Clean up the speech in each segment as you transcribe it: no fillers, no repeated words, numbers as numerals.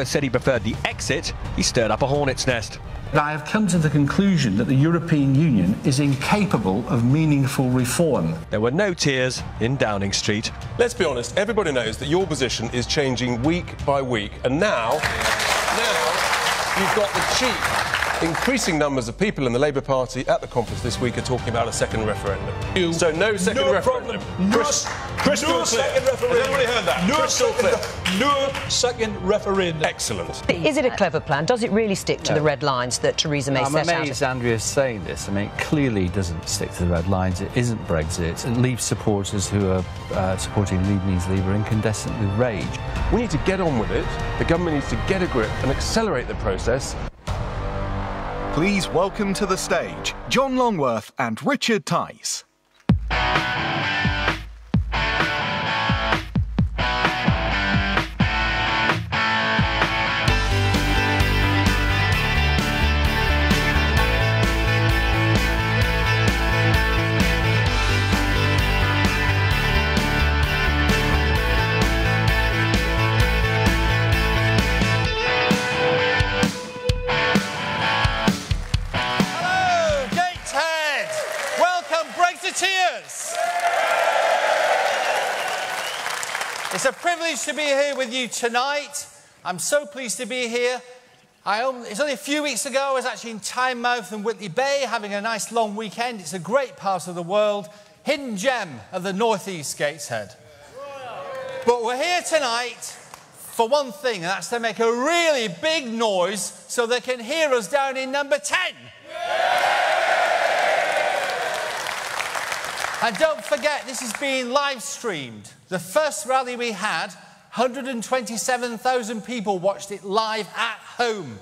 said he preferred the exit, he stirred up a hornet's nest. I have come to the conclusion that the European Union is incapable of meaningful reform. There were no tears in Downing Street. Let's be honest, everybody knows that your position is changing week by week, and now you've got the cheek. Increasing numbers of people in the Labour Party at the conference this week are talking about a second referendum. So no second referendum. Crystal clear. Second referendum. Has anybody heard that? Crystal clear. No second referendum. Excellent. Is it a clever plan? Does it really stick to the red lines that Theresa May set out? I'm amazed Andrea's saying this. I mean, it clearly doesn't stick to the red lines. It isn't Brexit. And Leave supporters who are supporting Leave Means Leave are incandescent with rage. We need to get on with it. The government needs to get a grip and accelerate the process. Please welcome to the stage John Longworth and Richard Tice. It's a privilege to be here with you tonight. I'm so pleased to be here. It's only a few weeks ago I was actually in Tynemouth and Whitley Bay having a nice long weekend. It's a great part of the world, hidden gem of the northeast Gateshead. But we're here tonight for one thing, and that's to make a really big noise so they can hear us down in number 10. And don't forget, this is being live streamed. The first rally we had, 127,000 people watched it live at home.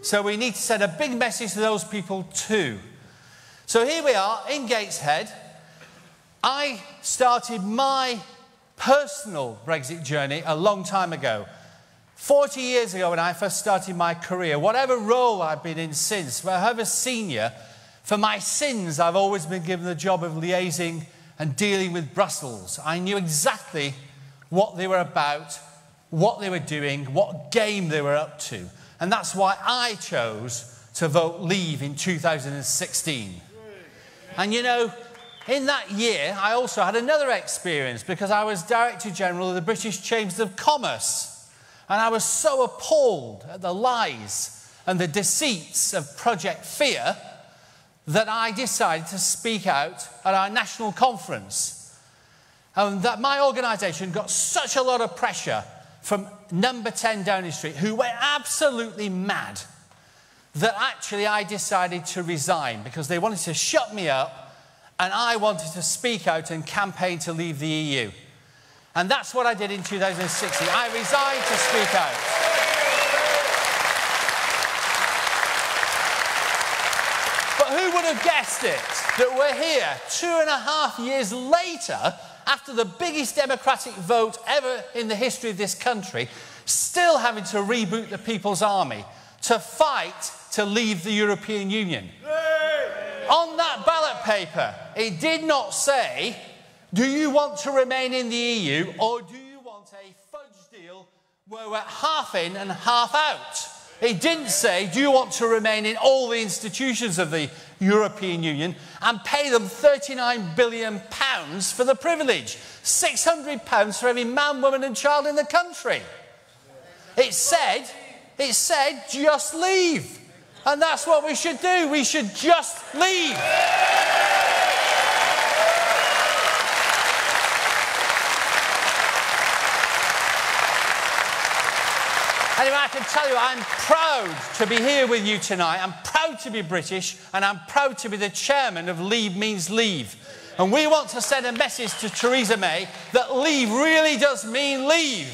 So we need to send a big message to those people too. So here we are in Gateshead. I started my personal Brexit journey a long time ago. 40 years ago when I first started my career, whatever role I've been in since, however senior, for my sins, I've always been given the job of liaising and dealing with Brussels. I knew exactly what they were about, what they were doing, what game they were up to. And that's why I chose to vote Leave in 2016. And you know, in that year, I also had another experience because I was Director General of the British Chambers of Commerce. And I was so appalled at the lies and the deceits of Project Fear that I decided to speak out at our national conference. And that my organisation got such a lot of pressure from number 10 Downing Street, who went absolutely mad, that actually I decided to resign because they wanted to shut me up and I wanted to speak out and campaign to leave the EU. And that's what I did in 2016. I resigned to speak out. Who would have guessed it, that we're here 2.5 years later, after the biggest democratic vote ever in the history of this country, still having to reboot the People's Army to fight to leave the European Union. On that ballot paper, it did not say, do you want to remain in the EU or do you want a fudge deal where we're half in and half out? It didn't say, do you want to remain in all the institutions of the European Union and pay them £39 billion for the privilege? £600 for every man, woman and child in the country. It said, just leave. And that's what we should do. We should just leave. Anyway, I can tell you I'm proud to be here with you tonight. I'm proud to be British and I'm proud to be the chairman of Leave Means Leave. And we want to send a message to Theresa May that leave really does mean leave.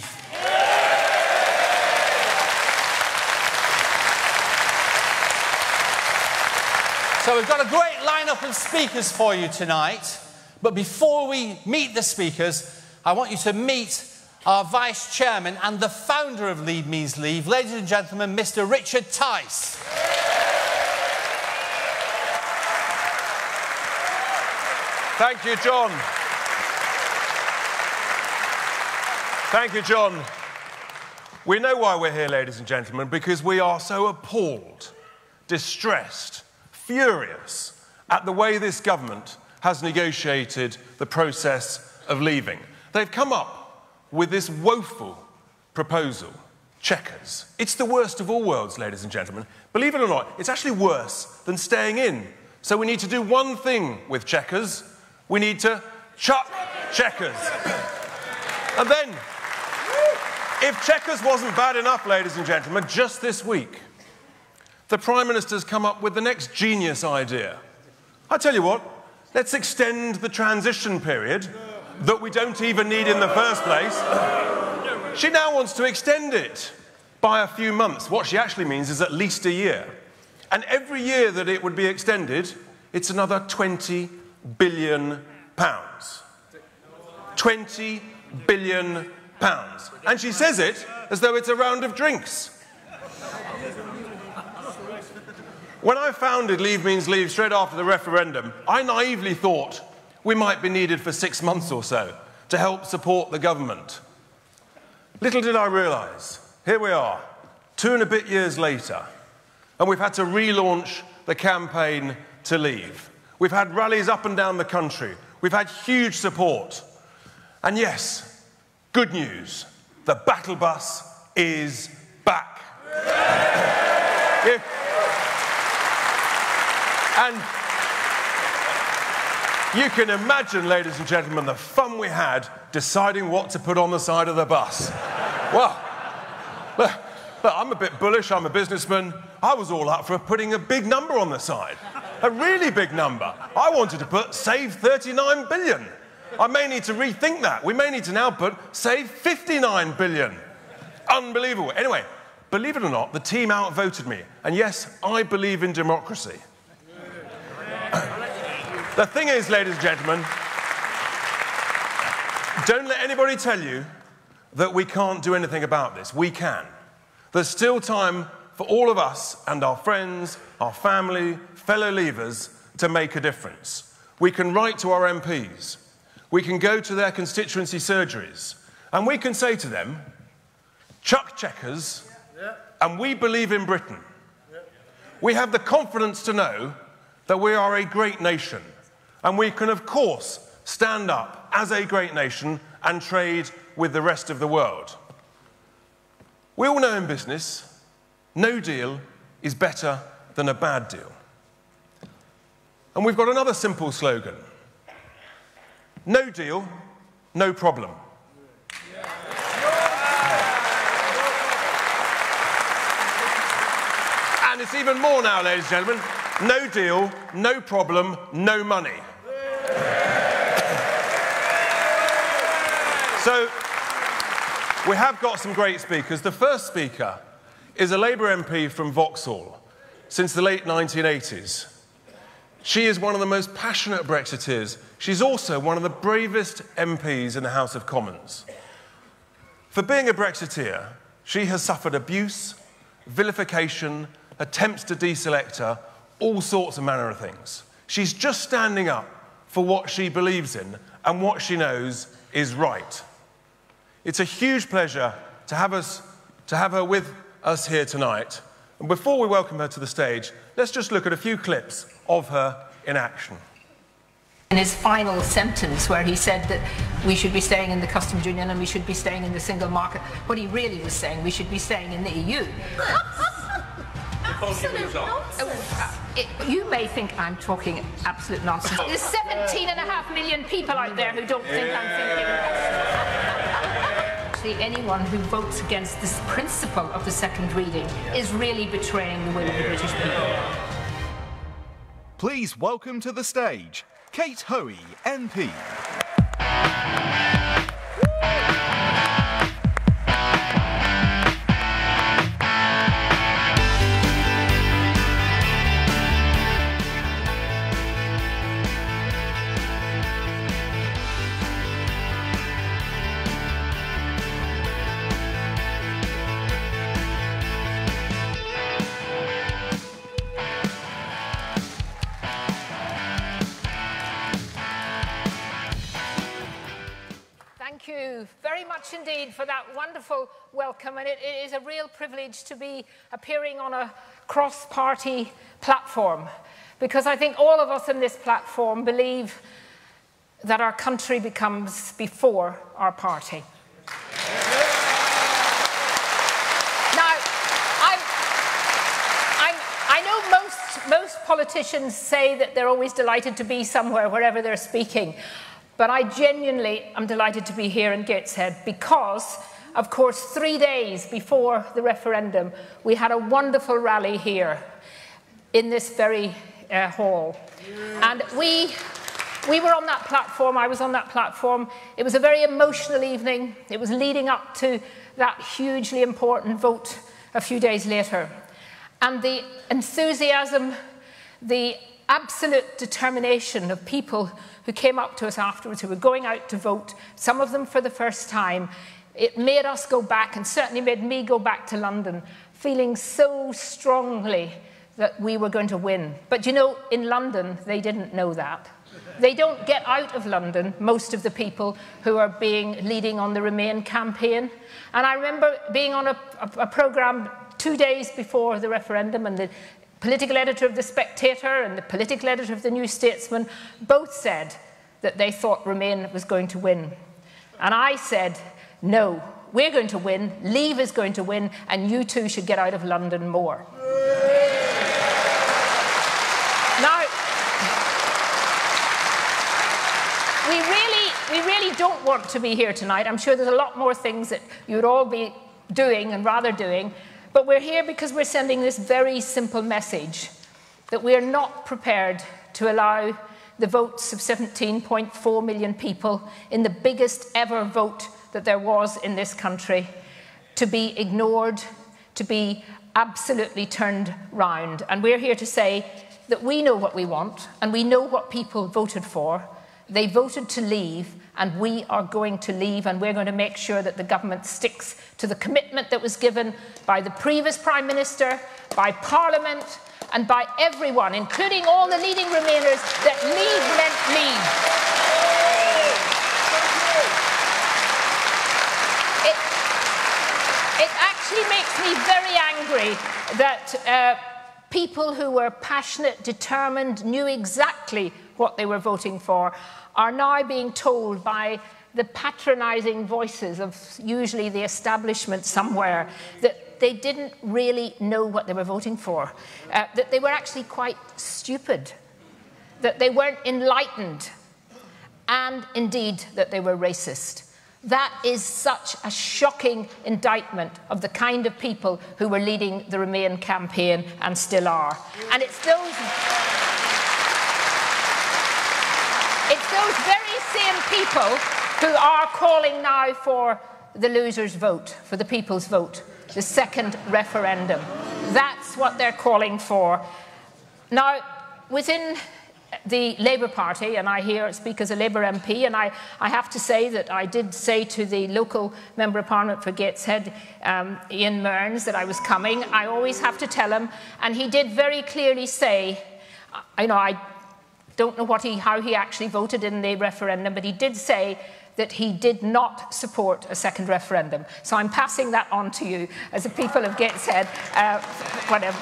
So we've got a great lineup of speakers for you tonight. But before we meet the speakers, I want you to meet our Vice Chairman and the founder of Leave Means Leave, ladies and gentlemen, Mr. Richard Tice. Thank you, John. Thank you, John. We know why we're here, ladies and gentlemen, because we are so appalled, distressed, furious at the way this government has negotiated the process of leaving. They've come up with this woeful proposal, Chequers. It's the worst of all worlds, ladies and gentlemen. Believe it or not, it's actually worse than staying in. So we need to do one thing with Chequers. We need to chuck Chequers. And then, if Chequers wasn't bad enough, ladies and gentlemen, just this week, the Prime Minister's come up with the next genius idea. I tell you what, let's extend the transition period that we don't even need in the first place. She now wants to extend it by a few months. What she actually means is at least a year. And every year that it would be extended, it's another £20 billion. 20 billion pounds. And she says it as though it's a round of drinks. When I founded Leave Means Leave straight after the referendum, I naively thought we might be needed for 6 months or so to help support the government. Little did I realise, here we are, 2 and a bit years later, and we've had to relaunch the campaign to leave. We've had rallies up and down the country. We've had huge support. And yes, good news, the battle bus is back. And you can imagine, ladies and gentlemen, the fun we had deciding what to put on the side of the bus. Well, look, I'm a bit bullish, I'm a businessman. I was all up for putting a big number on the side. A really big number. I wanted to put save 39 billion. I may need to rethink that. We may need to now put save 59 billion. Unbelievable. Anyway, believe it or not, the team outvoted me. And yes, I believe in democracy. The thing is, ladies and gentlemen, don't let anybody tell you that we can't do anything about this. We can. There's still time for all of us and our friends, our family, fellow leavers to make a difference. We can write to our MPs. We can go to their constituency surgeries. And we can say to them, chuck Chequers, and we believe in Britain. We have the confidence to know that we are a great nation. And we can, of course, stand up as a great nation and trade with the rest of the world. We all know in business, no deal is better than a bad deal. And we've got another simple slogan. No deal, no problem. And it's even more now, ladies and gentlemen. No deal, no problem, no money. So, we have got some great speakers. The first speaker is a Labour MP from Vauxhall since the late 1980s. She is one of the most passionate Brexiteers. She's also one of the bravest MPs in the House of Commons. For being a Brexiteer, she has suffered abuse, vilification, attempts to deselect her, all sorts of manner of things. She's just standing up for what she believes in and what she knows is right. It's a huge pleasure to have her with us here tonight. And before we welcome her to the stage, let's just look at a few clips of her in action. In his final sentence, where he said that we should be staying in the customs union and we should be staying in the single market, what he really was saying, we should be staying in the EU. You may think I'm talking absolute nonsense. There's 17.5 million people out there who don't think I'm thinking. Actually, anyone who votes against this principle of the second reading is really betraying the will of the British people. Please welcome to the stage, Kate Hoey, MP. much indeed for that wonderful welcome, and it is a real privilege to be appearing on a cross-party platform, because I think all of us in this platform believe that our country becomes before our party. Now, I know most politicians say that they're always delighted to be somewhere, wherever they're speaking. But I genuinely am delighted to be here in Gateshead because, of course, 3 days before the referendum, we had a wonderful rally here in this very hall. And we were on that platform, I was on that platform. It was a very emotional evening. It was leading up to that hugely important vote a few days later. And the enthusiasm, the absolute determination of people who came up to us afterwards, who were going out to vote, some of them for the first time, it made us go back, and certainly made me go back to London, feeling so strongly that we were going to win. But you know, in London, they didn't know that. They don't get out of London, most of the people who are leading on the Remain campaign. And I remember being on a programme 2 days before the referendum, and the political editor of The Spectator and the political editor of The New Statesman both said that they thought Remain was going to win. And I said, no, we're going to win, Leave is going to win, and you two should get out of London more. Now, we really don't want to be here tonight. I'm sure there's a lot more things that you'd all be doing and rather doing. But we're here because we're sending this very simple message that we are not prepared to allow the votes of 17.4 million people in the biggest ever vote that there was in this country to be ignored, to be absolutely turned round. And we're here to say that we know what we want and we know what people voted for. They voted to leave, and we are going to leave, and we're going to make sure that the government sticks to the commitment that was given by the previous Prime Minister, by Parliament, and by everyone, including all the leading Remainers, that leave meant leave. It actually makes me very angry that people who were passionate, determined, knew exactly what they were voting for, are now being told by the patronising voices of usually the establishment somewhere that they didn't really know what they were voting for, that they were actually quite stupid, that they weren't enlightened, and indeed that they were racist. That is such a shocking indictment of the kind of people who were leading the Remain campaign and still are. And it's those very same people who are calling now for the loser's vote, for the people's vote, the second referendum. That's what they're calling for. Now, within the Labour Party, and I here speak as a Labour MP, and I have to say that I did say to the local Member of Parliament for Gateshead, Ian Mearns, that I was coming. I always have to tell him, and he did very clearly say, I don't know how he actually voted in the referendum, but he did say that he did not support a second referendum. So I'm passing that on to you as a people of Gateshead. Whatever.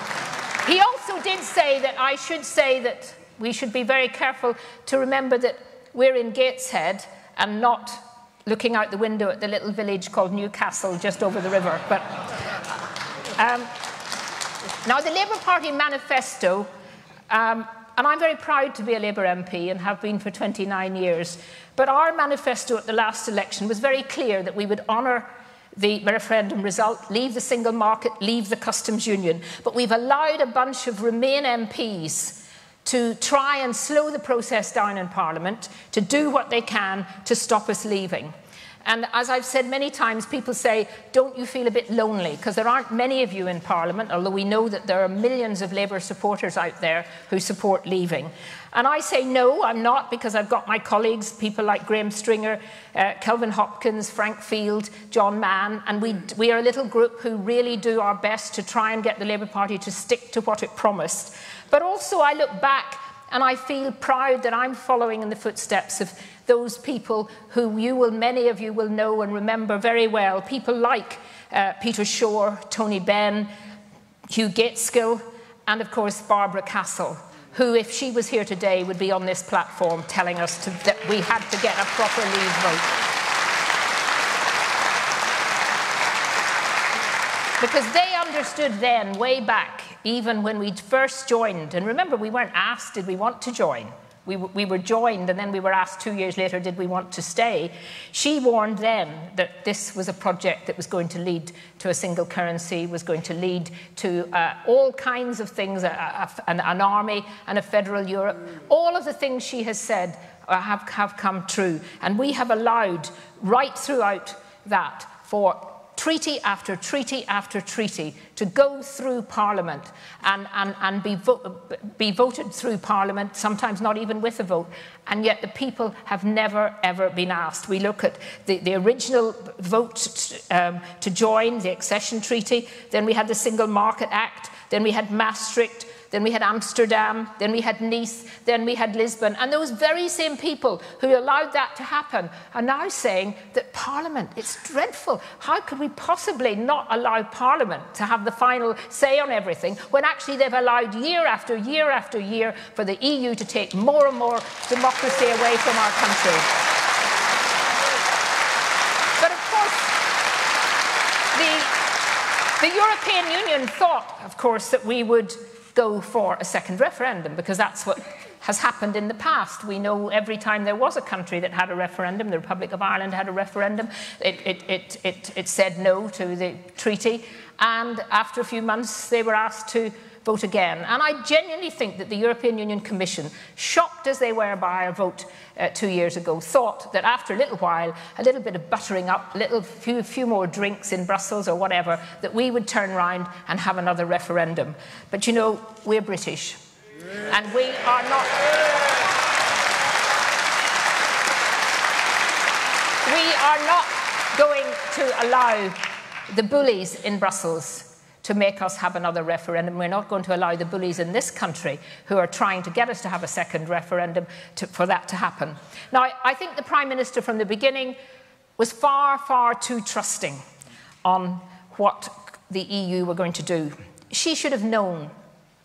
He also did say that I should say that we should be very careful to remember that we're in Gateshead and not looking out the window at the little village called Newcastle just over the river. But now the Labour Party manifesto, and I'm very proud to be a Labour MP and have been for 29 years, but our manifesto at the last election was very clear that we would honour the referendum result, leave the single market, leave the customs union. But we've allowed a bunch of Remain MPs to try and slow the process down in Parliament, to do what they can to stop us leaving. And as I've said many times, people say, don't you feel a bit lonely? Because there aren't many of you in Parliament, although we know that there are millions of Labour supporters out there who support leaving. And I say, no, I'm not, because I've got my colleagues, people like Graham Stringer, Kelvin Hopkins, Frank Field, John Mann, and we are a little group who really do our best to try and get the Labour Party to stick to what it promised. But also I look back And I feel proud that I'm following in the footsteps of those people who many of you will know and remember very well. People like Peter Shore, Tony Benn, Hugh Gateskill, and of course Barbara Castle, who, if she was here today, would be on this platform telling us that we had to get a proper leave vote. Because they understood then, way back, even when we first joined, and remember, we weren't asked, did we want to join? We were joined, and then we were asked 2 years later, did we want to stay? She warned then that this was a project that was going to lead to a single currency, was going to lead to all kinds of things, an army and a federal Europe. All of the things she has said have come true. And we have allowed, right throughout that, for treaty after treaty after treaty to go through Parliament and be voted through Parliament, sometimes not even with a vote, and yet the people have never, ever been asked. We look at the original vote to join the accession treaty, then we had the Single Market Act, then we had Maastricht, then we had Amsterdam, then we had Nice, then we had Lisbon. And those very same people who allowed that to happen are now saying that Parliament, it's dreadful. How could we possibly not allow Parliament to have the final say on everything when actually they've allowed year after year after year for the EU to take more and more democracy away from our country? But of course, the European Union thought, of course, that we would go for a second referendum, because that's what has happened in the past. We know every time there was a country that had a referendum, the Republic of Ireland had a referendum, it said no to the treaty, and after a few months they were asked to vote again. And I genuinely think that the European Union Commission, shocked as they were by our vote 2 years ago, thought that after a little while, a little bit of buttering up, a few more drinks in Brussels or whatever, that we would turn around and have another referendum. But you know, we're British, and we are not... We are not going to allow the bullies in Brussels to make us have another referendum. We're not going to allow the bullies in this country who are trying to get us to have a second referendum for that to happen. Now, I think the Prime Minister from the beginning was far, far too trusting on what the EU were going to do. She should have known,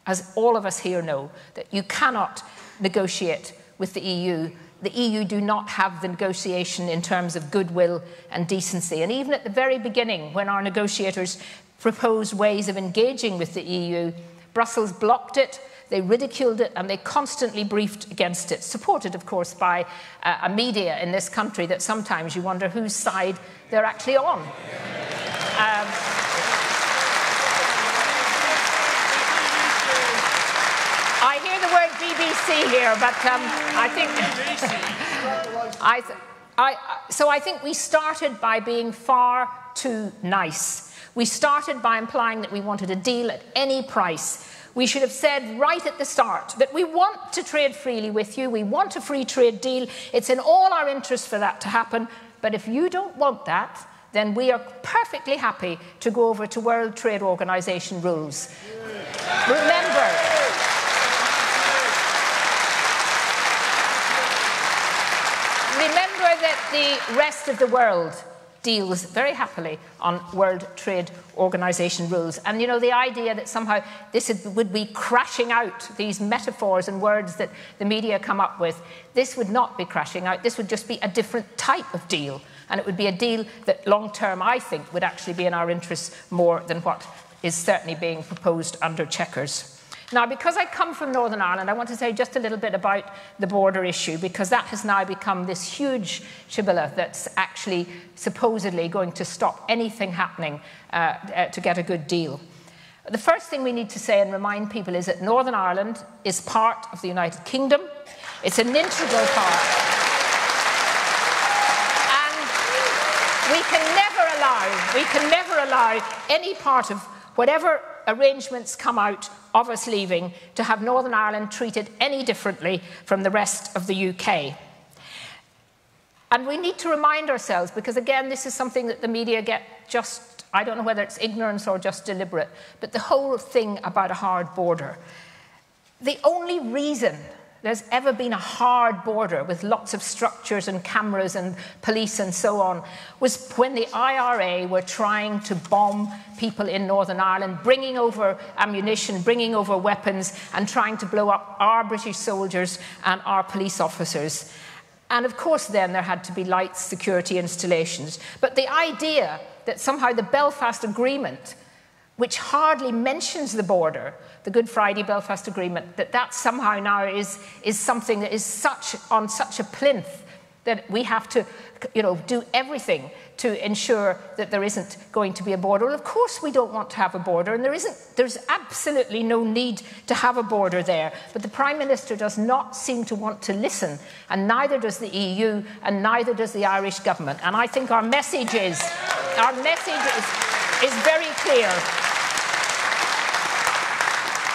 as all of us here know, that you cannot negotiate with the EU. The EU do not have the negotiation in terms of goodwill and decency. And even at the very beginning, when our negotiators proposed ways of engaging with the EU, Brussels blocked it, they ridiculed it, and they constantly briefed against it, supported, of course, by a media in this country that sometimes you wonder whose side they're actually on. I hear the word BBC here, but I think we started by being far too nice. We started by implying that we wanted a deal at any price. We should have said right at the start that we want to trade freely with you, we want a free trade deal, it's in all our interests for that to happen, but if you don't want that, then we are perfectly happy to go over to World Trade Organization rules. Remember that the rest of the world deals very happily on World Trade Organization rules. And, you know, the idea that somehow this would be crashing out, these metaphors and words that the media come up with, this would not be crashing out. This would just be a different type of deal. And it would be a deal that long-term, I think, would actually be in our interests more than what is certainly being proposed under Chequers. Now, because I come from Northern Ireland, I want to say just a little bit about the border issue, because that has now become this huge shibboleth that's actually supposedly going to stop anything happening to get a good deal. The first thing we need to say and remind people is that Northern Ireland is part of the United Kingdom. It's an integral part. And we can never allow any part of whatever arrangements come out of us leaving to have Northern Ireland treated any differently from the rest of the UK. And we need to remind ourselves, because again, this is something that the media get just, I don't know whether it's ignorance or just deliberate, but the whole thing about a hard border. The only reason there's ever been a hard border with lots of structures and cameras and police and so on was when the IRA were trying to bomb people in Northern Ireland, bringing over ammunition, bringing over weapons, and trying to blow up our British soldiers and our police officers. And of course then there had to be light security installations. But the idea that somehow the Belfast Agreement, which hardly mentions the border, the Good Friday Belfast Agreement, that somehow now is something that is on such a plinth that we have to, do everything to ensure that there isn't going to be a border. Well, of course we don't want to have a border, and there's absolutely no need to have a border there. But the Prime Minister does not seem to want to listen, and neither does the EU, and neither does the Irish government. And I think our message is very clear.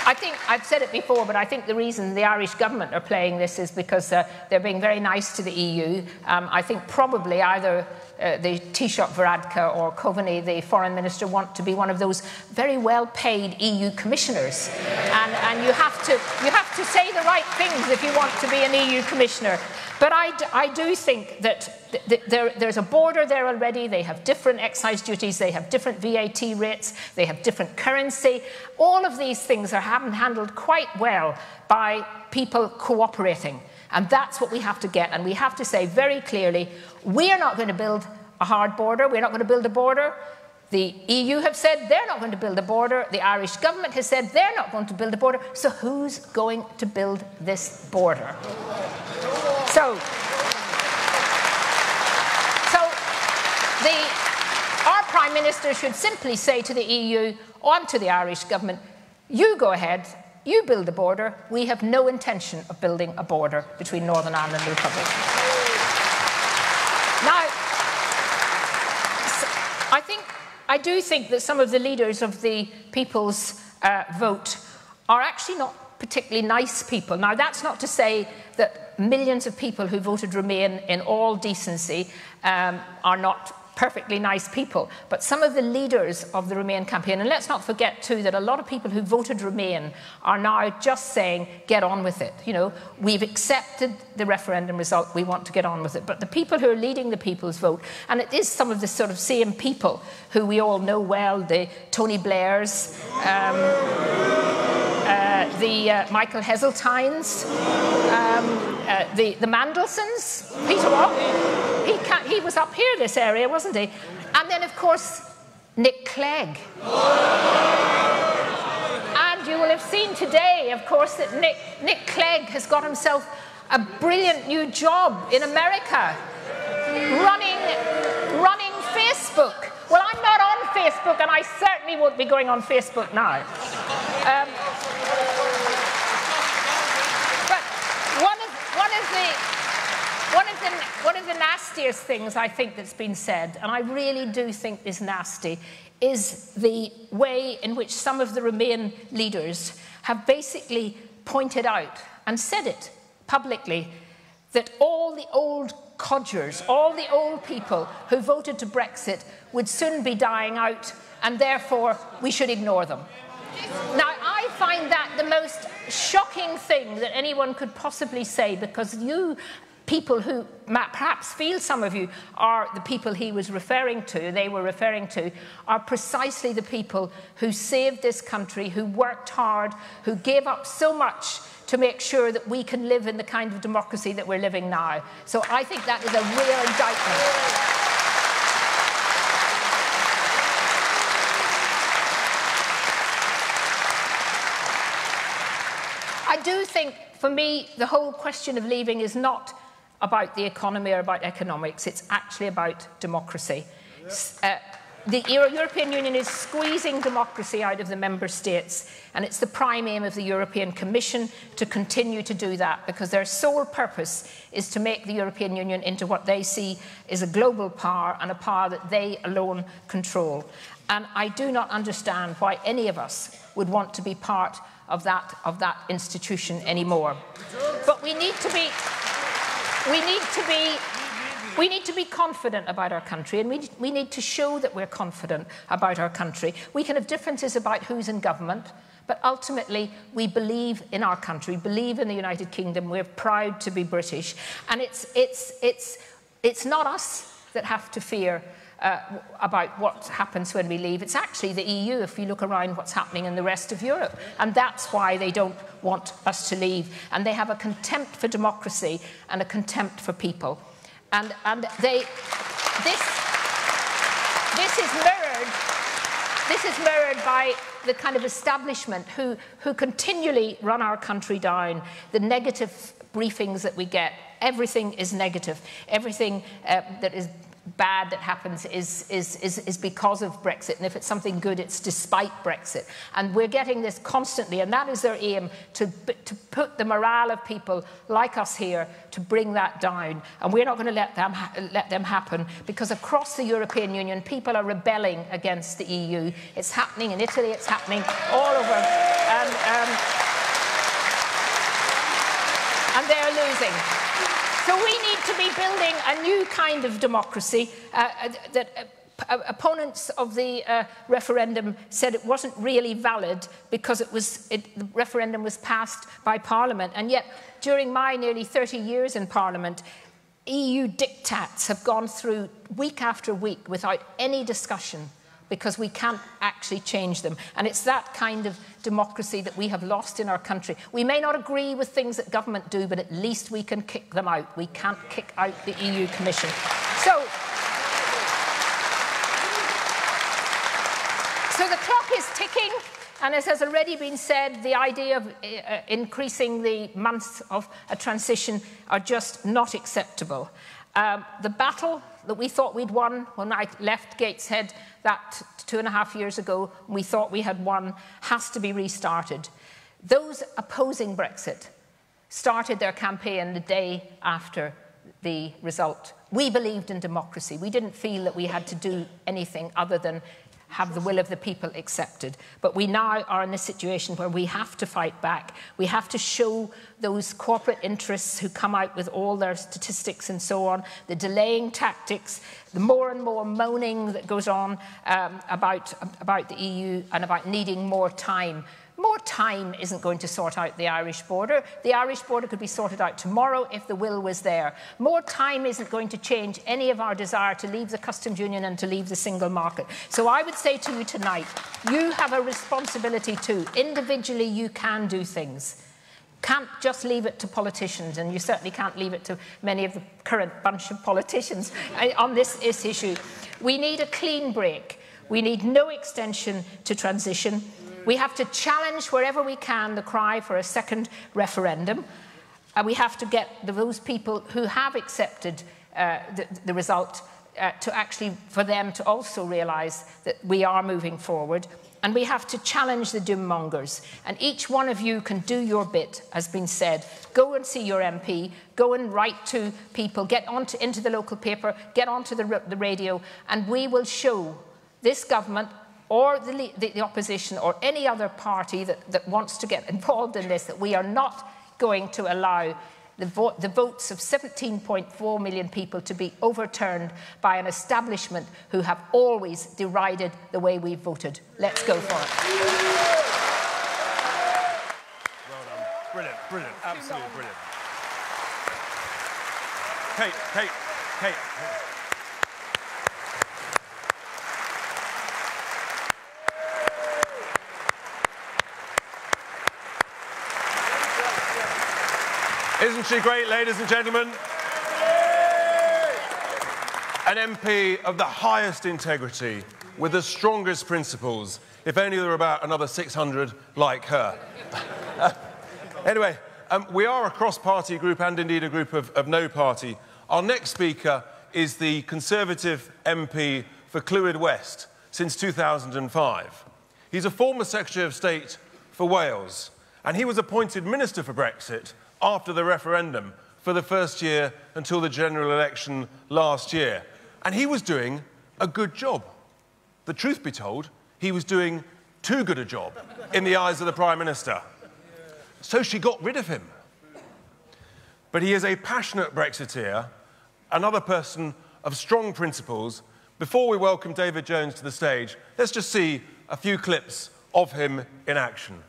I think, I've said it before, but I think the reason the Irish government are playing this is because they're being very nice to the EU. I think probably either the Taoiseach Varadkar or Coveney, the foreign minister, want to be one of those very well-paid EU commissioners. And you have to say the right things if you want to be an EU commissioner. But I do think that there's a border there already. They have different excise duties. They have different VAT rates. They have different currency. All of these things are handled quite well by people cooperating. And that's what we have to get. And we have to say very clearly, we're not going to build a hard border. We're not going to build a border. The EU have said they're not going to build a border. The Irish government has said they're not going to build a border. So who's going to build this border? So our Prime Minister should simply say to the EU and to the Irish government, you go ahead, you build a border. We have no intention of building a border between Northern Ireland and the Republic. Now, I do think that some of the leaders of the People's Vote are actually not particularly nice people. Now, that's not to say that millions of people who voted Remain in all decency are not perfectly nice people, but some of the leaders of the Remain campaign, and let's not forget too that a lot of people who voted Remain are now just saying, get on with it. We've accepted the referendum result, we want to get on with it. But the people who are leading the People's Vote, and it is some of the sort of same people who we all know well, the Tony Blairs, the Michael Heseltines, the Mandelsons, Peter Watt, he was up here this area, wasn't he? And then, of course, Nick Clegg. And you will have seen today, of course, that Nick Clegg has got himself a brilliant new job in America, running Facebook. Well, I'm not on Facebook, and I certainly won't be going on Facebook now. One of the nastiest things I think that's been said, and I really do think is nasty, is the way in which some of the Remain leaders have basically pointed out and said it publicly that all the old codgers, all the old people who voted to Brexit would soon be dying out, and therefore we should ignore them. Now, I find that the most shocking thing that anyone could possibly say, because you people who perhaps feel some of you are the people he was referring to, they were referring to, are precisely the people who saved this country, who worked hard, who gave up so much to make sure that we can live in the kind of democracy that we're living now. So I think that is a real indictment. I do think, for me, the whole question of leaving is not about the economy or about economics. It's actually about democracy. The European Union is squeezing democracy out of the member states, and it's the prime aim of the European Commission to continue to do that, because their sole purpose is to make the European Union into what they see as a global power, and a power that they alone control. And I do not understand why any of us would want to be part of that institution anymore. But we need to be We need to be confident about our country, and we need to show that we're confident about our country. We can have differences about who's in government, but ultimately we believe in our country, believe in the United Kingdom. We're proud to be British, and it's not us that have to fear about what happens when we leave. It's actually the EU, if you look around what's happening in the rest of Europe. And that's why they don't want us to leave. And they have a contempt for democracy and a contempt for people. And this is mirrored by the kind of establishment who continually run our country down. The negative briefings that we get, everything is negative. Everything that is bad that happens is because of Brexit, and if it's something good, it's despite Brexit. And we're getting this constantly, and that is their aim, to put the morale of people like us here, to bring that down. And we're not going to let them happen, because across the European Union, people are rebelling against the EU. It's happening in Italy, it's happening all over, and they're losing. So we need to be building a new kind of democracy that opponents of the referendum said it wasn't really valid because the referendum was passed by Parliament. And yet, during my nearly 30 years in Parliament, EU diktats have gone through week after week without any discussion, because we can't actually change them. And it's that kind of democracy that we have lost in our country. We may not agree with things that government do, but at least we can kick them out. We can't kick out the EU Commission. So the clock is ticking, and as has already been said, the idea of increasing the months of a transition are just not acceptable. The battle that we thought we'd won when I left Gateshead that 2.5 years ago, we thought we had won, has to be restarted. Those opposing Brexit started their campaign the day after the result. We believed in democracy. We didn't feel that we had to do anything other than have the will of the people accepted. But we now are in a situation where we have to fight back. We have to show those corporate interests who come out with all their statistics and so on, the delaying tactics, the more and more moaning that goes on about the EU and about needing more time. More time isn't going to sort out the Irish border. The Irish border could be sorted out tomorrow if the will was there. More time isn't going to change any of our desire to leave the customs union and to leave the single market. So I would say to you tonight, you have a responsibility too. Individually, you can do things. Can't just leave it to politicians, and you certainly can't leave it to many of the current bunch of politicians on this issue. We need a clean break. We need no extension to transition. We have to challenge wherever we can the cry for a second referendum. And we have to get those people who have accepted the result for them to also realise that we are moving forward. And we have to challenge the doom mongers. And each one of you can do your bit, as been said. Go and see your MP, go and write to people, get into the local paper, get onto the radio, and we will show this government or the opposition or any other party that wants to get involved in this, that we are not going to allow the votes of 17.4 million people to be overturned by an establishment who have always derided the way we voted. Let's go for it. Well done. Brilliant, brilliant, absolutely brilliant. Kate. Isn't she great, ladies and gentlemen? An MP of the highest integrity, with the strongest principles. If only there were about another 600 like her. Anyway, we are a cross-party group and indeed a group of no party. Our next speaker is the Conservative MP for Clwyd West since 2005. He's a former Secretary of State for Wales, and he was appointed Minister for Brexit after the referendum for the first year until the general election last year. And he was doing a good job. The truth be told, he was doing too good a job in the eyes of the Prime Minister. So she got rid of him. But he is a passionate Brexiteer, another person of strong principles. Before we welcome David Jones to the stage, let's just see a few clips of him in action.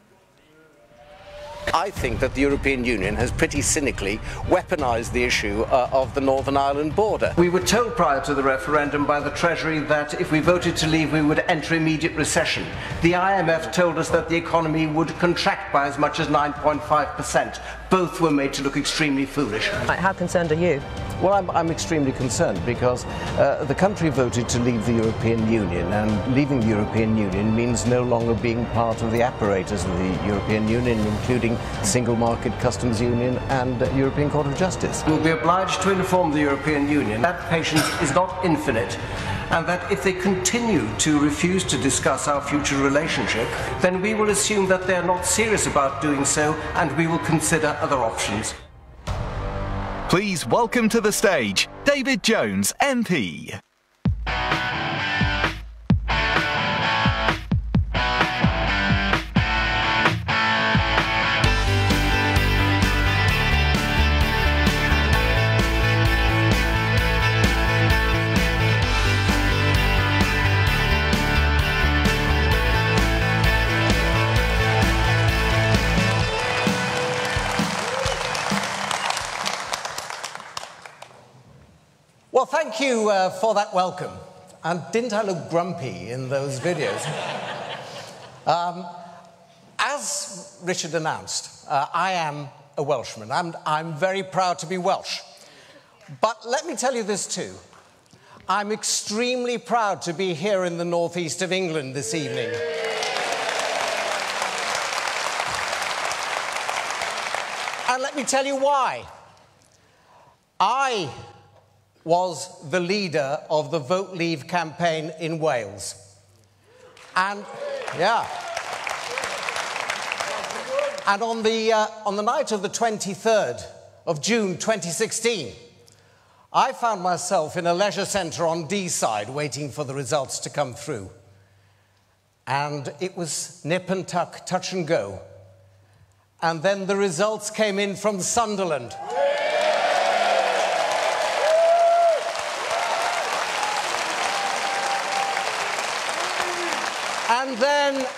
I think that the European Union has pretty cynically weaponised the issue of the Northern Ireland border. We were told prior to the referendum by the Treasury that if we voted to leave we would enter immediate recession. The IMF told us that the economy would contract by as much as 9.5%. Both were made to look extremely foolish. How concerned are you? Well, I'm extremely concerned because the country voted to leave the European Union, and leaving the European Union means no longer being part of the apparatus of the European Union, including Single Market Customs Union and European Court of Justice. We'll be obliged to inform the European Union that patience is not infinite, and that if they continue to refuse to discuss our future relationship, then we will assume that they're not serious about doing so, and we will consider other options. Please welcome to the stage, David Jones, MP. Well, thank you for that welcome. And didn't I look grumpy in those videos? As Richard announced, I am a Welshman. I'm very proud to be Welsh. But let me tell you this too. I'm extremely proud to be here in the northeast of England this evening. And let me tell you why. I was the leader of the Vote Leave campaign in Wales. And, yeah. And on the night of the 23rd of June 2016, I found myself in a leisure centre on Deeside waiting for the results to come through. And it was nip and tuck, touch and go. And then the results came in from Sunderland.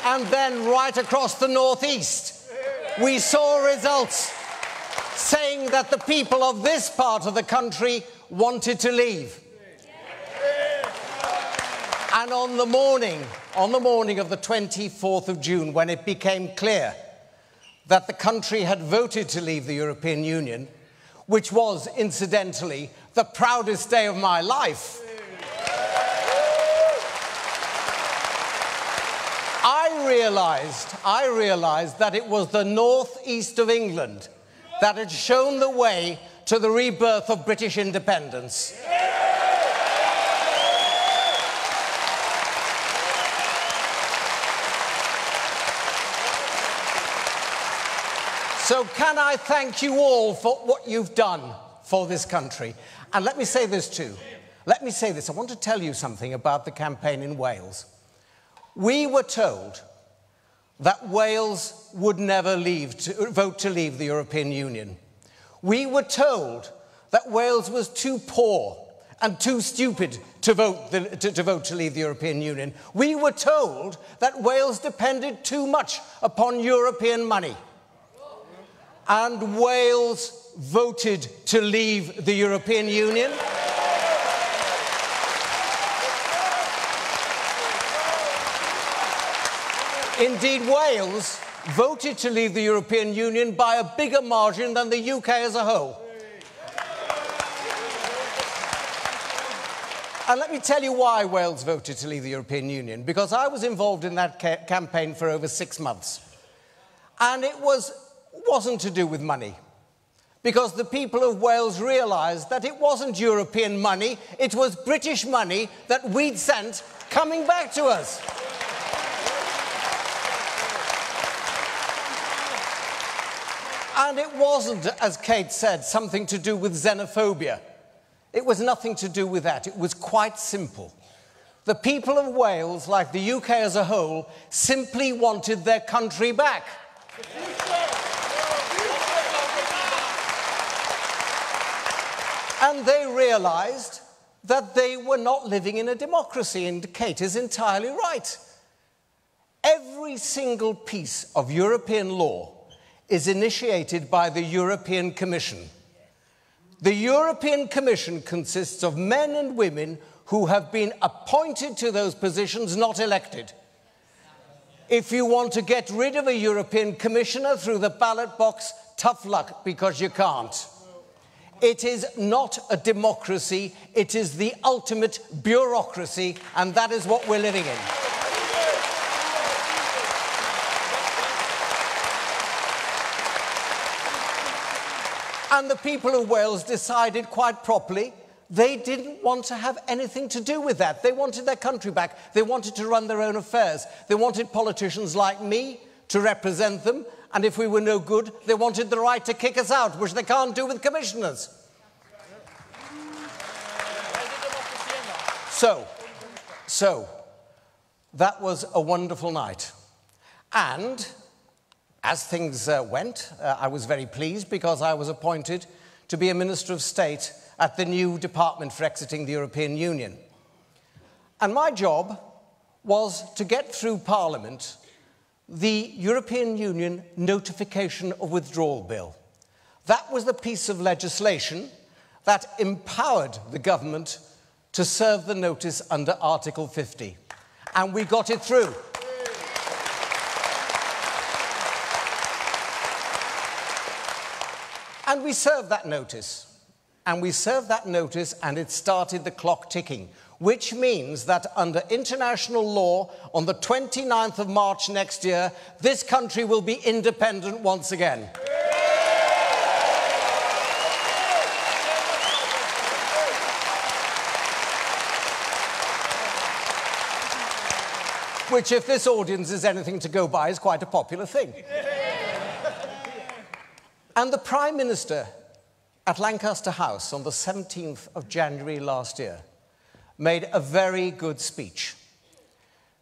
And then right across the northeast, we saw results saying that the people of this part of the country wanted to leave. And on the morning of the 24th of June, when it became clear that the country had voted to leave the European Union, which was, incidentally, the proudest day of my life, I realised that it was the northeast of England that had shown the way to the rebirth of British independence. So can I thank you all for what you've done for this country? And let me say this too. I want to tell you something about the campaign in Wales. We were told that Wales would never vote to leave the European Union. We were told that Wales was too poor and too stupid to vote to leave the European Union. We were told that Wales depended too much upon European money. And Wales voted to leave the European Union. Indeed, Wales voted to leave the European Union by a bigger margin than the UK as a whole. And let me tell you why Wales voted to leave the European Union, because I was involved in that campaign for over 6 months. And it wasn't to do with money, because the people of Wales realised that it wasn't European money, it was British money that we'd sent coming back to us. And it wasn't, as Kate said, something to do with xenophobia. It was nothing to do with that. It was quite simple. The people of Wales, like the UK as a whole, simply wanted their country back. And they realised that they were not living in a democracy, and Kate is entirely right. Every single piece of European law is initiated by the European Commission. The European Commission consists of men and women who have been appointed to those positions, not elected. If you want to get rid of a European Commissioner through the ballot box, tough luck, because you can't. It is not a democracy, it is the ultimate bureaucracy, and that is what we're living in. And the people of Wales decided quite properly they didn't want to have anything to do with that. They wanted their country back. They wanted to run their own affairs. They wanted politicians like me to represent them, and if we were no good, they wanted the right to kick us out, which they can't do with commissioners. So, that was a wonderful night. And as things went, I was very pleased because I was appointed to be a Minister of State at the new Department for Exiting the European Union. And my job was to get through Parliament the European Union Notification of Withdrawal Bill. That was the piece of legislation that empowered the government to serve the notice under Article 50. And we got it through. And we served that notice. And we served that notice, and it started the clock ticking, which means that under international law, on the 29th of March next year, this country will be independent once again. Which, if this audience is anything to go by, is quite a popular thing. And the Prime Minister at Lancaster House on the 17th of January last year made a very good speech.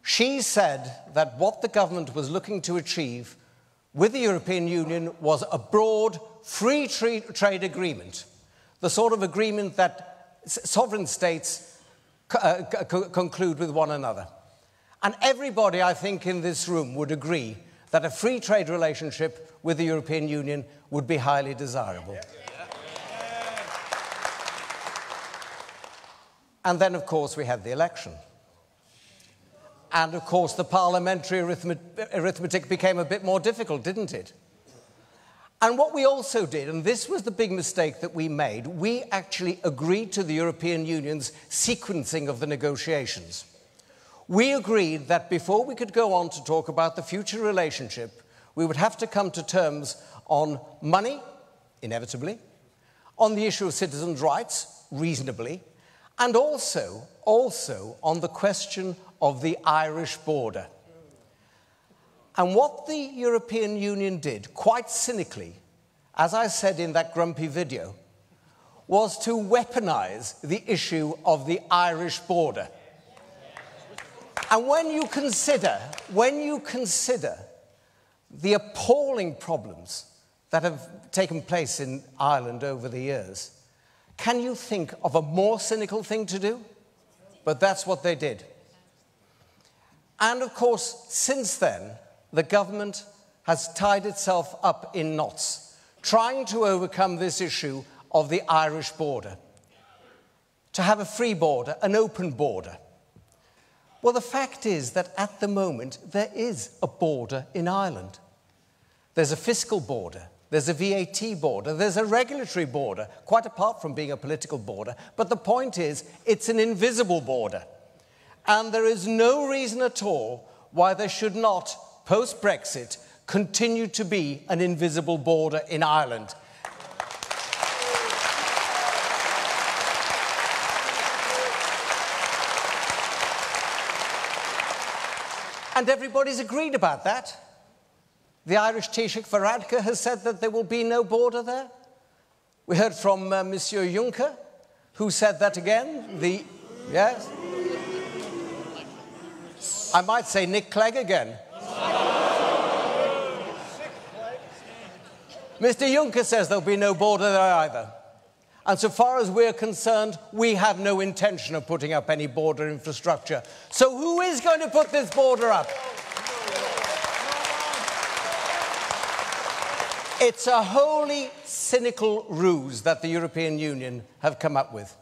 She said that what the government was looking to achieve with the European Union was a broad, free trade agreement, the sort of agreement that sovereign states conclude with one another. And everybody, I think, in this room would agree that a free trade relationship with the European Union would be highly desirable. And then, of course, we had the election. And, of course, the parliamentary arithmetic became a bit more difficult, didn't it? And what we also did, and this was the big mistake that we made, we actually agreed to the European Union's sequencing of the negotiations. We agreed that before we could go on to talk about the future relationship, we would have to come to terms on money, inevitably, on the issue of citizens' rights, reasonably, and also on the question of the Irish border. And what the European Union did, quite cynically, as I said in that grumpy video, was to weaponize the issue of the Irish border. And when you consider the appalling problems that have taken place in Ireland over the years, can you think of a more cynical thing to do? But that's what they did. And of course, since then, the government has tied itself up in knots, trying to overcome this issue of the Irish border, to have a free border, an open border. Well, the fact is that at the moment, there is a border in Ireland. There's a fiscal border, there's a VAT border, there's a regulatory border, quite apart from being a political border. But the point is, it's an invisible border. And there is no reason at all why there should not, post-Brexit, continue to be an invisible border in Ireland. And everybody's agreed about that. The Irish Taoiseach Varadkar has said that there will be no border there. We heard from Monsieur Juncker, who said that again. Yes? I might say Nick Clegg again. Mr. Juncker says there'll be no border there either. And so far as we're concerned, we have no intention of putting up any border infrastructure. So who is going to put this border up? It's a wholly cynical ruse that the European Union have come up with.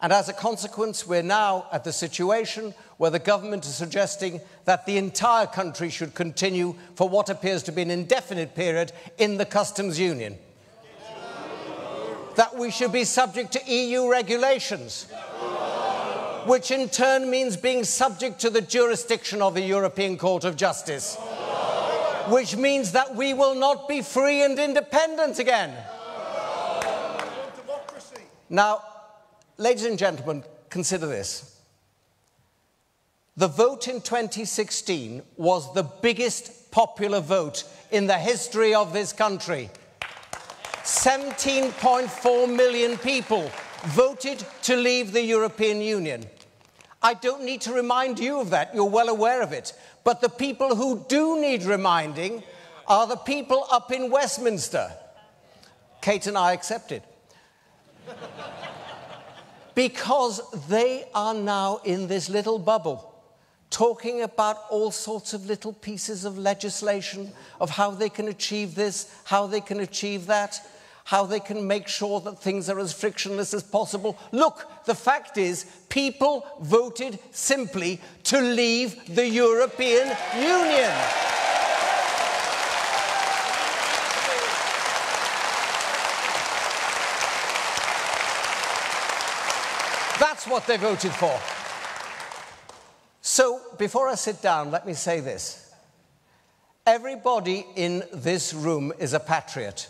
And as a consequence, we're now at the situation where the government is suggesting that the entire country should continue for what appears to be an indefinite period in the customs union. That we should be subject to EU regulations, which in turn means being subject to the jurisdiction of the European Court of Justice, which means that we will not be free and independent again. Now, ladies and gentlemen, consider this. The vote in 2016 was the biggest popular vote in the history of this country. 17.4 million people voted to leave the European Union. I don't need to remind you of that, you're well aware of it. But the people who do need reminding are the people up in Westminster. Kate and I accepted. Because they are now in this little bubble, talking about all sorts of little pieces of legislation, of how they can achieve this, how they can achieve that, how they can make sure that things are as frictionless as possible. Look, the fact is, people voted simply to leave the European Union. That's what they voted for. So, before I sit down, let me say this. Everybody in this room is a patriot.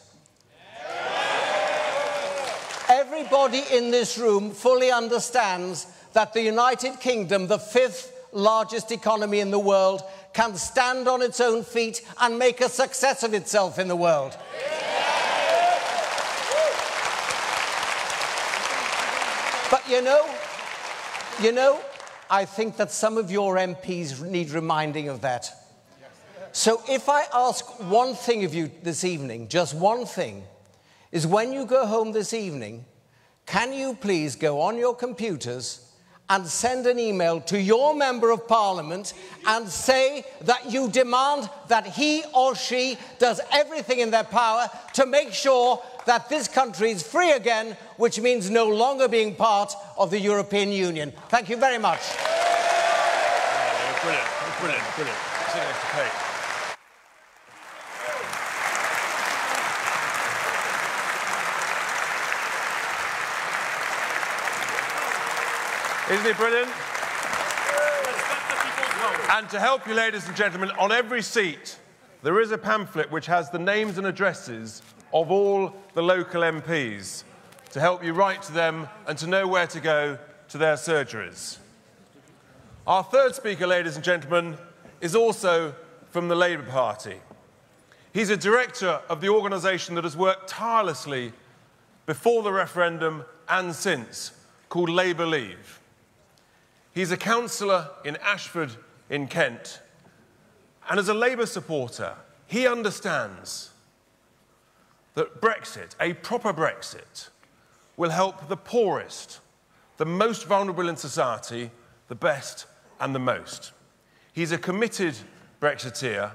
Everybody in this room fully understands that the United Kingdom, the 5th largest economy in the world, can stand on its own feet and make a success of itself in the world. But you know, I think that some of your MPs need reminding of that. So if I ask one thing of you this evening, just one thing, is when you go home this evening, can you please go on your computers and send an email to your Member of Parliament and say that you demand that he or she does everything in their power to make sure that this country is free again, which means no longer being part of the European Union. Thank you very much. Brilliant, brilliant, brilliant. Sit next to Kate. Isn't it brilliant? And to help you, ladies and gentlemen, on every seat there is a pamphlet which has the names and addresses of all the local MPs to help you write to them and to know where to go to their surgeries. Our third speaker, ladies and gentlemen, is also from the Labour Party. He's a director of the organisation that has worked tirelessly before the referendum and since, called Labour Leave. He's a councillor in Ashford in Kent, and as a Labour supporter, he understands that Brexit, a proper Brexit, will help the poorest, the most vulnerable in society, the best and the most. He's a committed Brexiteer.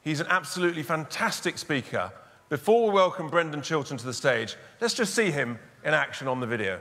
He's an absolutely fantastic speaker. Before we welcome Brendan Chiltern to the stage, let's just see him in action on the video.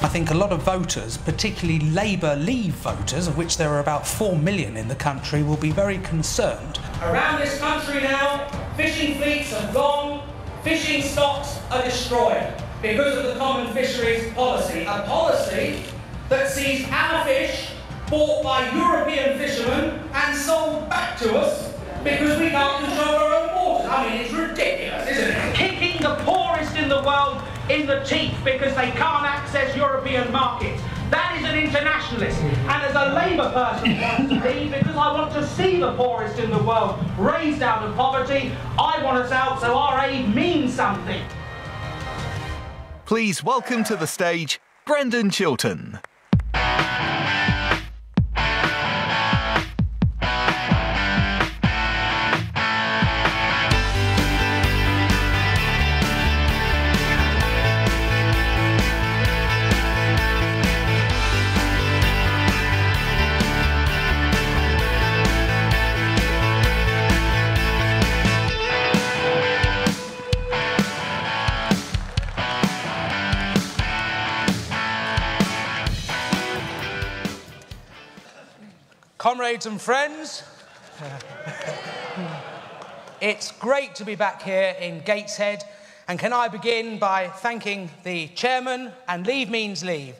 I think a lot of voters, particularly Labour Leave voters, of which there are about 4 million in the country, will be very concerned. Around this country now, fishing fleets are gone, fishing stocks are destroyed because of the common fisheries policy, a policy that sees our fish bought by European fishermen and sold back to us because we can't control our own waters. I mean, it's ridiculous, isn't it? Kicking the poorest in the world in the teeth because they can't access European markets. That is an internationalist. And as a Labour person, because I want to see the poorest in the world raised out of poverty, I want us out so our aid means something. Please welcome to the stage, Brendan Chiltern. colleagues and friends. It's great to be back here in Gateshead, and can I begin by thanking the chairman and Leave Means Leave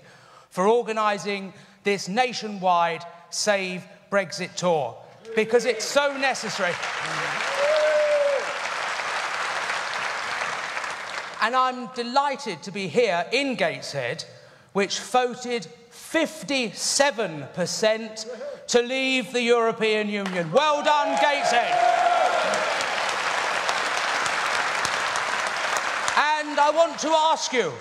for organising this nationwide Save Brexit tour, because it's so necessary. And I'm delighted to be here in Gateshead, which voted 57% to leave the European Union. Well done, Gateshead. And I want to ask you,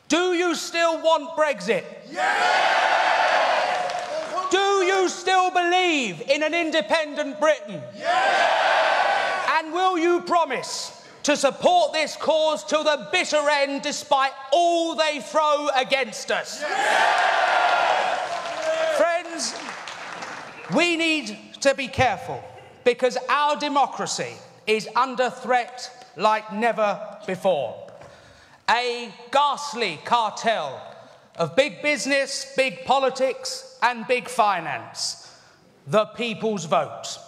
do you still want Brexit? Yes! Do you still believe in an independent Britain? Yes! And will you promise to support this cause till the bitter end, despite all they throw against us? Yes! Friends, we need to be careful, because our democracy is under threat like never before. A ghastly cartel of big business, big politics and big finance. The people's vote.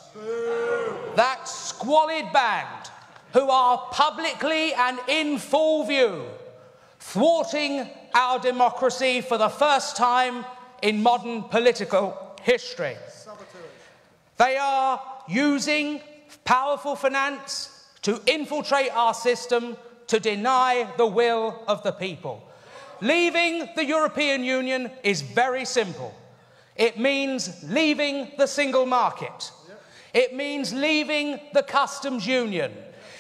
That squalid band who are publicly and in full view thwarting our democracy for the first time in modern political history. They are using powerful finance to infiltrate our system, to deny the will of the people. Leaving the European Union is very simple. It means leaving the single market. It means leaving the customs union.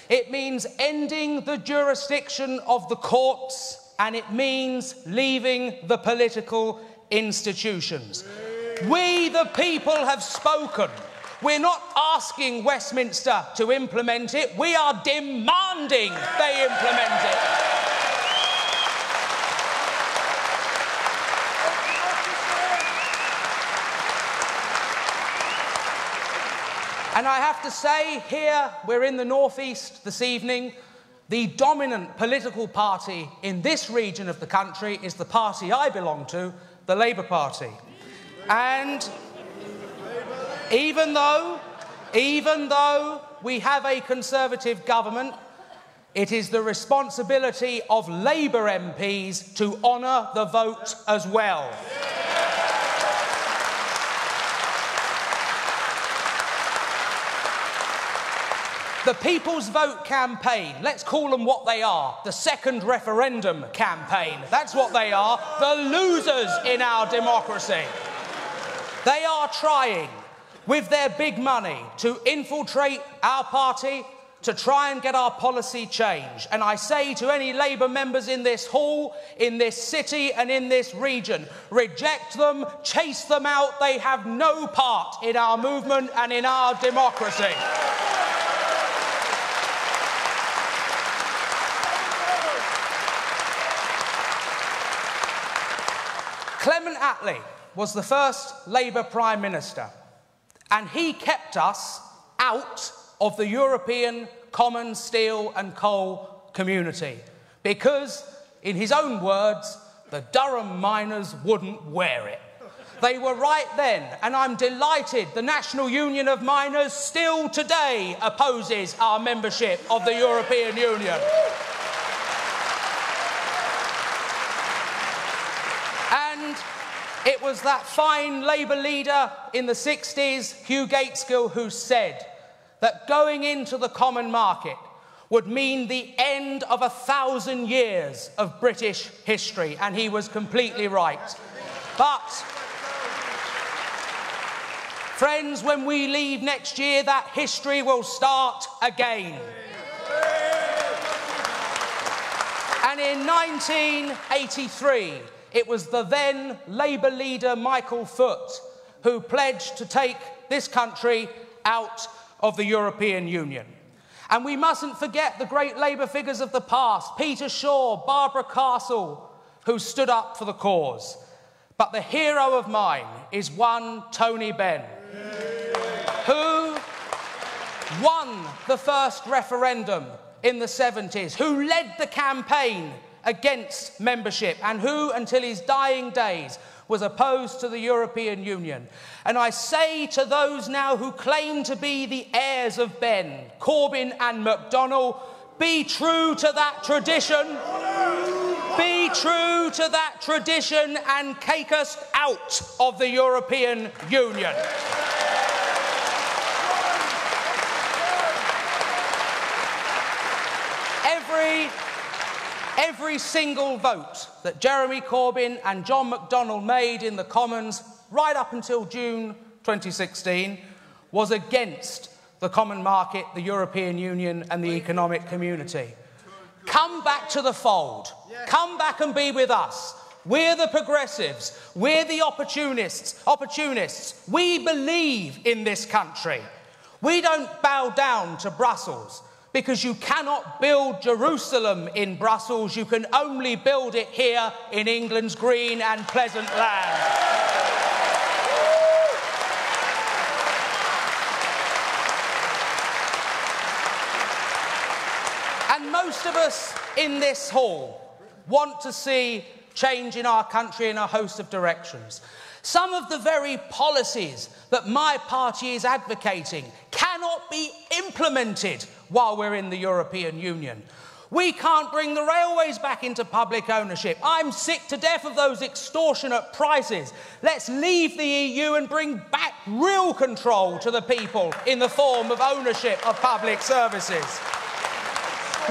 It means ending the jurisdiction of the courts, and it means leaving the political institutions. We, the people, have spoken. We're not asking Westminster to implement it. We are demanding they implement it. And I have to say, here, we're in the northeast this evening, the dominant political party in this region of the country is the party I belong to, the Labour Party. And even though we have a Conservative government, it is the responsibility of Labour MPs to honour the vote as well. The People's Vote campaign, let's call them what they are, the second referendum campaign. That's what they are, the losers in our democracy. They are trying, with their big money, to infiltrate our party, to try and get our policy changed. And I say to any Labour members in this hall, in this city and in this region, reject them, chase them out. They have no part in our movement and in our democracy. Clement Attlee was the first Labour Prime Minister, and he kept us out of the European common steel and coal community because, in his own words, the Durham miners wouldn't wear it. They were right then, and I'm delighted the National Union of Miners still today opposes our membership of the European Union. And it was that fine Labour leader in the 60s, Hugh Gateskill, who said that going into the common market would mean the end of 1,000 years of British history, and he was completely right. But, friends, when we leave next year, that history will start again. And in 1983, it was the then Labour leader Michael Foot who pledged to take this country out of the European Union. And we mustn't forget the great Labour figures of the past, Peter Shaw, Barbara Castle, who stood up for the cause. But the hero of mine is one Tony Benn, who won the first referendum in the 70s, who led the campaign against membership and who, until his dying days, was opposed to the European Union. And I say to those now who claim to be the heirs of Ben, Corbyn and McDonnell, be true to that tradition. Be true to that tradition and take us out of the European Union. Every single vote that Jeremy Corbyn and John McDonnell made in the Commons right up until June 2016 was against the common market, the European Union and the economic community. Come back to the fold. Come back and be with us. We're the progressives. We're the opportunists. We believe in this country. We don't bow down to Brussels, because you cannot build Jerusalem in Brussels. You can only build it here in England's green and pleasant land. And most of us in this hall want to see change in our country in a host of directions. Some of the very policies that my party is advocating cannot be implemented while we're in the European Union. We can't bring the railways back into public ownership. I'm sick to death of those extortionate prices. Let's leave the EU and bring back real control to the people in the form of ownership of public services.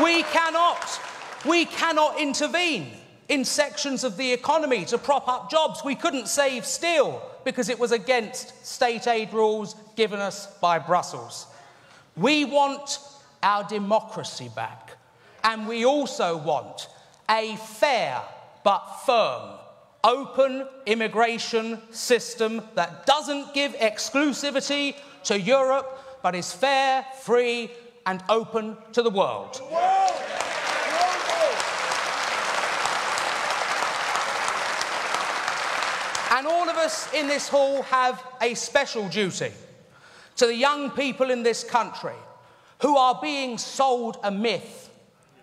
We cannot intervene in sections of the economy to prop up jobs. We couldn't save steel because it was against state aid rules given us by Brussels. We want our democracy back, and we also want a fair but firm, open immigration system that doesn't give exclusivity to Europe, but is fair, free, and open to the world. And all of us in this hall have a special duty to the young people in this country who are being sold a myth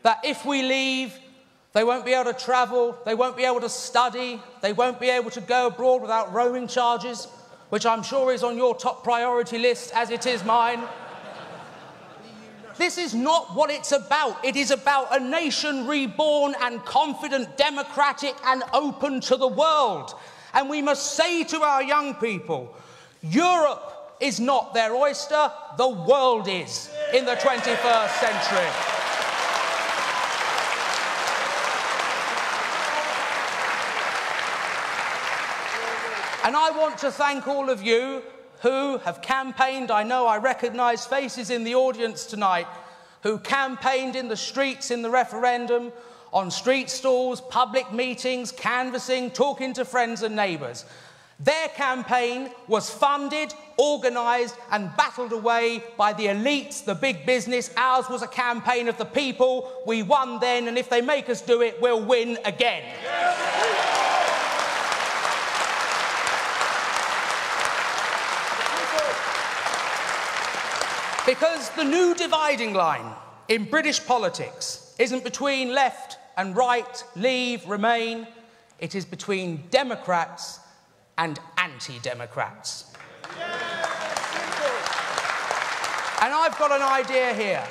that if we leave, they won't be able to travel, they won't be able to study, they won't be able to go abroad without roaming charges, which I'm sure is on your top priority list, as it is mine. This is not what it's about. It is about a nation reborn and confident, democratic and open to the world. And we must say to our young people, Europe is not their oyster, the world is in the 21st century. And I want to thank all of you who have campaigned. I know I recognise faces in the audience tonight who campaigned in the streets in the referendum, on street stalls, public meetings, canvassing, talking to friends and neighbours. Their campaign was funded, organised and battled away by the elites, the big business. Ours was a campaign of the people. We won then, and if they make us do it, we'll win again. Because the new dividing line in British politics isn't between left and right, leave, remain. It is between Democrats and anti-democrats. And I've got an idea here.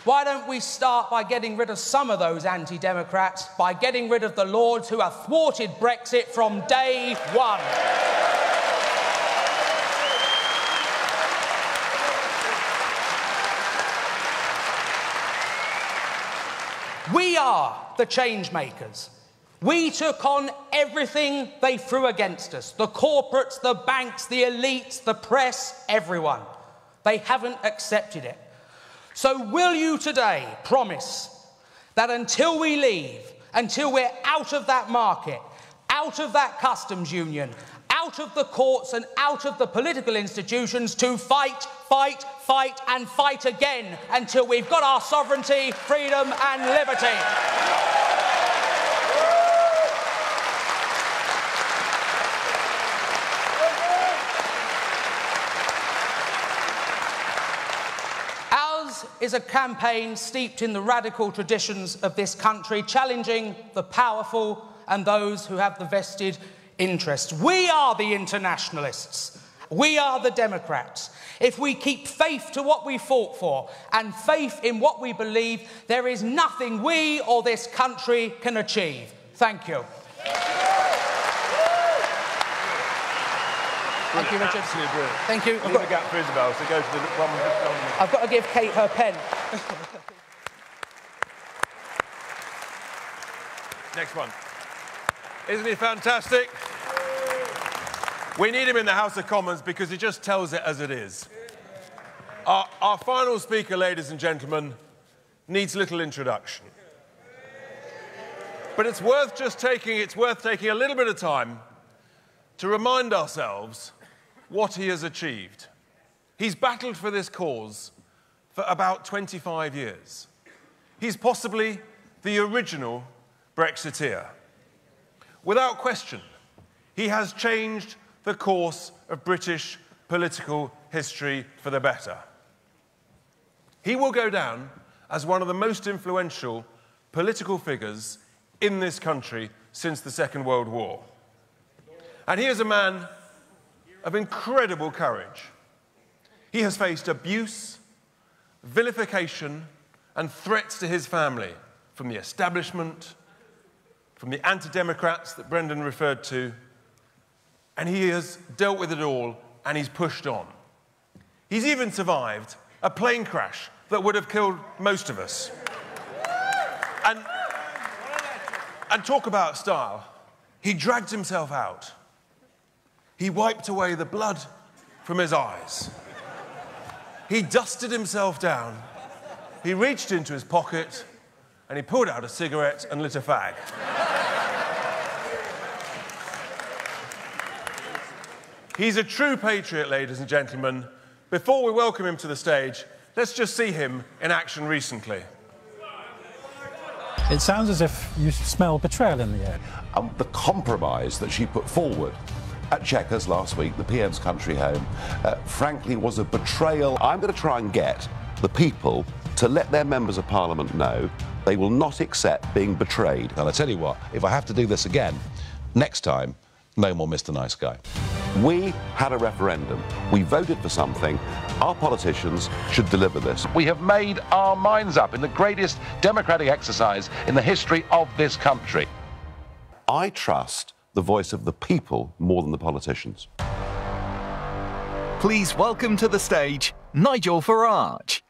Why don't we start by getting rid of some of those anti-democrats, by getting rid of the lords who have thwarted Brexit from day one. We are the change makers. We took on everything they threw against us. The corporates, the banks, the elites, the press, everyone. They haven't accepted it. So will you today promise that until we leave, until we're out of that market, out of that customs union, out of the courts and out of the political institutions, to fight, fight, fight and fight again until we've got our sovereignty, freedom and liberty. Ours is a campaign steeped in the radical traditions of this country, challenging the powerful and those who have the vested interest. We are the internationalists. We are the Democrats. If we keep faith to what we fought for and faith in what we believe, there is nothing we or this country can achieve. Thank you. Thank you, Richard. Thank you. Leave a gap for Isabel, so go to the one with the... I've got to give Kate her pen. Next one. Isn't he fantastic? We need him in the House of Commons because he just tells it as it is. Our final speaker, ladies and gentlemen, needs little introduction. But it's worth taking a little bit of time to remind ourselves what he has achieved. He's battled for this cause for about 25 years. He's possibly the original Brexiteer. Without question, he has changed the course of British political history for the better. He will go down as one of the most influential political figures in this country since the Second World War. And he is a man of incredible courage. He has faced abuse, vilification, and threats to his family from the establishment, from the anti-democrats that Brendan referred to, and he has dealt with it all, and he's pushed on. He's even survived a plane crash that would have killed most of us. And talk about style. He dragged himself out. He wiped away the blood from his eyes. He dusted himself down. He reached into his pocket and he pulled out a cigarette and lit a fag. He's a true patriot, ladies and gentlemen. Before we welcome him to the stage, let's just see him in action recently. It sounds as if you smell betrayal in the air. The compromise that she put forward at Chequers last week, the PM's country home, frankly was a betrayal. I'm going to try and get the people to let their members of Parliament know they will not accept being betrayed. And I tell you what, if I have to do this again, next time, no more Mr. Nice Guy. We had a referendum. We voted for something. Our politicians should deliver this. We have made our minds up in the greatest democratic exercise in the history of this country. I trust the voice of the people more than the politicians. Please welcome to the stage, Nigel Farage.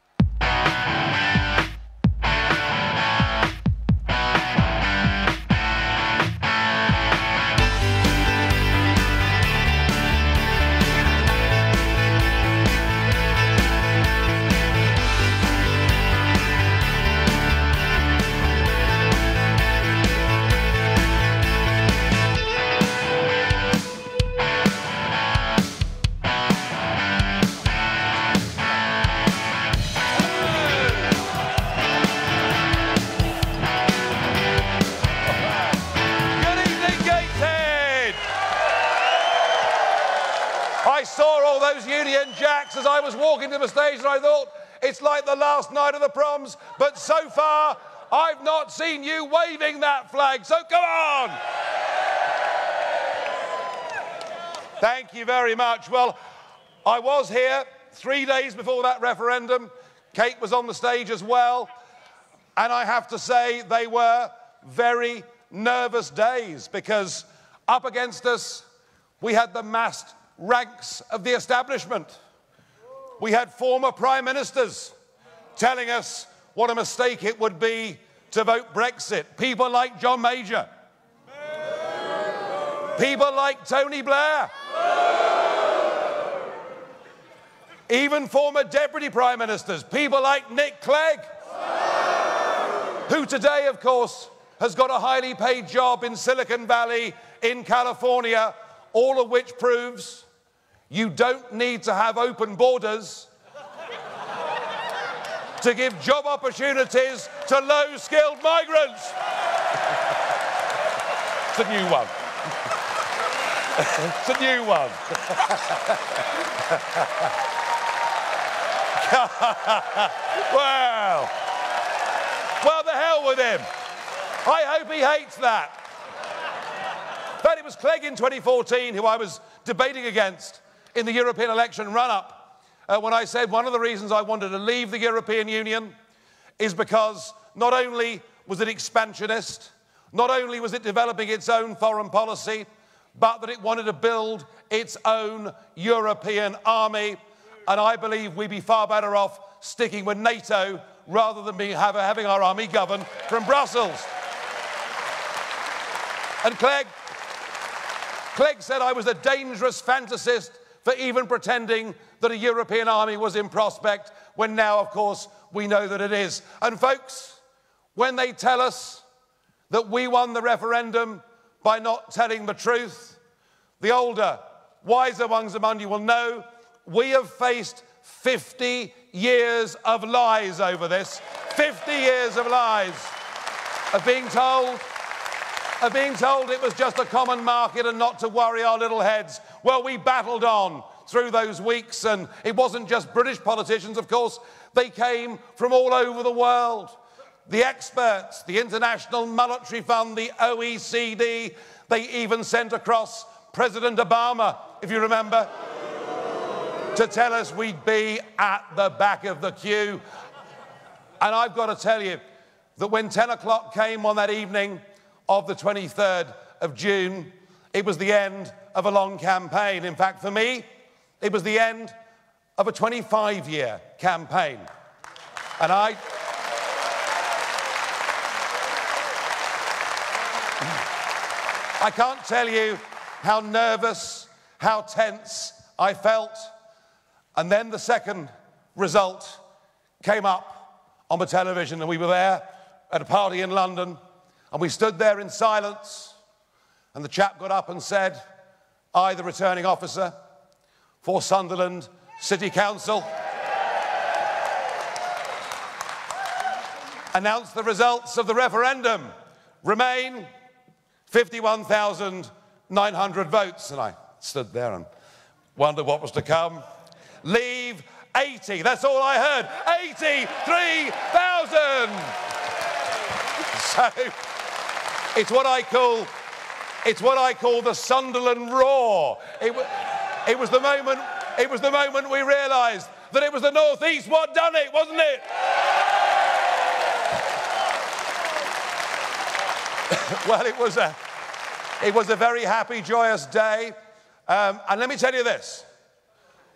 Union Jacks as I was walking to the stage, and I thought, it's like the last night of the proms, but so far, I've not seen you waving that flag, so come on! Thank you very much. Well, I was here 3 days before that referendum. Kate was on the stage as well, and I have to say they were very nervous days because up against us, we had the massed ranks of the establishment. We had former prime ministers telling us what a mistake it would be to vote Brexit. People like John Major. People like Tony Blair. Even former deputy prime ministers. People like Nick Clegg. Who today, of course, has got a highly paid job in Silicon Valley in California, all of which proves you don't need to have open borders to give job opportunities to low-skilled migrants. It's a new one. It's a new one. Well, the hell with him. I hope he hates that. But it was Clegg in 2014 who I was debating against in the European election run-up when I said one of the reasons I wanted to leave the European Union is because not only was it expansionist, not only was it developing its own foreign policy, but that it wanted to build its own European army. And I believe we'd be far better off sticking with NATO rather than having our army governed from Brussels. And Clegg said I was a dangerous fantasist for even pretending that a European army was in prospect, when now, of course, we know that it is. And folks, when they tell us that we won the referendum by not telling the truth, the older, wiser ones among you will know we have faced 50 years of lies over this. 50 years of lies. Of being told it was just a common market and not to worry our little heads. Well, we battled on through those weeks, and it wasn't just British politicians, of course. They came from all over the world. The experts, the International Monetary Fund, the OECD, they even sent across President Obama, if you remember, to tell us we'd be at the back of the queue. And I've got to tell you that when 10 o'clock came on that evening of the 23rd of June, it was the end of a long campaign. In fact, for me, it was the end of a 25-year campaign. And I can't tell you how nervous, how tense I felt. And then the second result came up on the television, and we were there at a party in London, and we stood there in silence, and the chap got up and said, "I, the returning officer for Sunderland City Council, announced the results of the referendum. Remain 51,900 votes." And I stood there and wondered what was to come. Leave 80. That's all I heard. 83,000. So it's what I call the Sunderland roar. It was the moment we realised that it was the North East what done it, wasn't it? Well, it was a very happy, joyous day. And let me tell you this.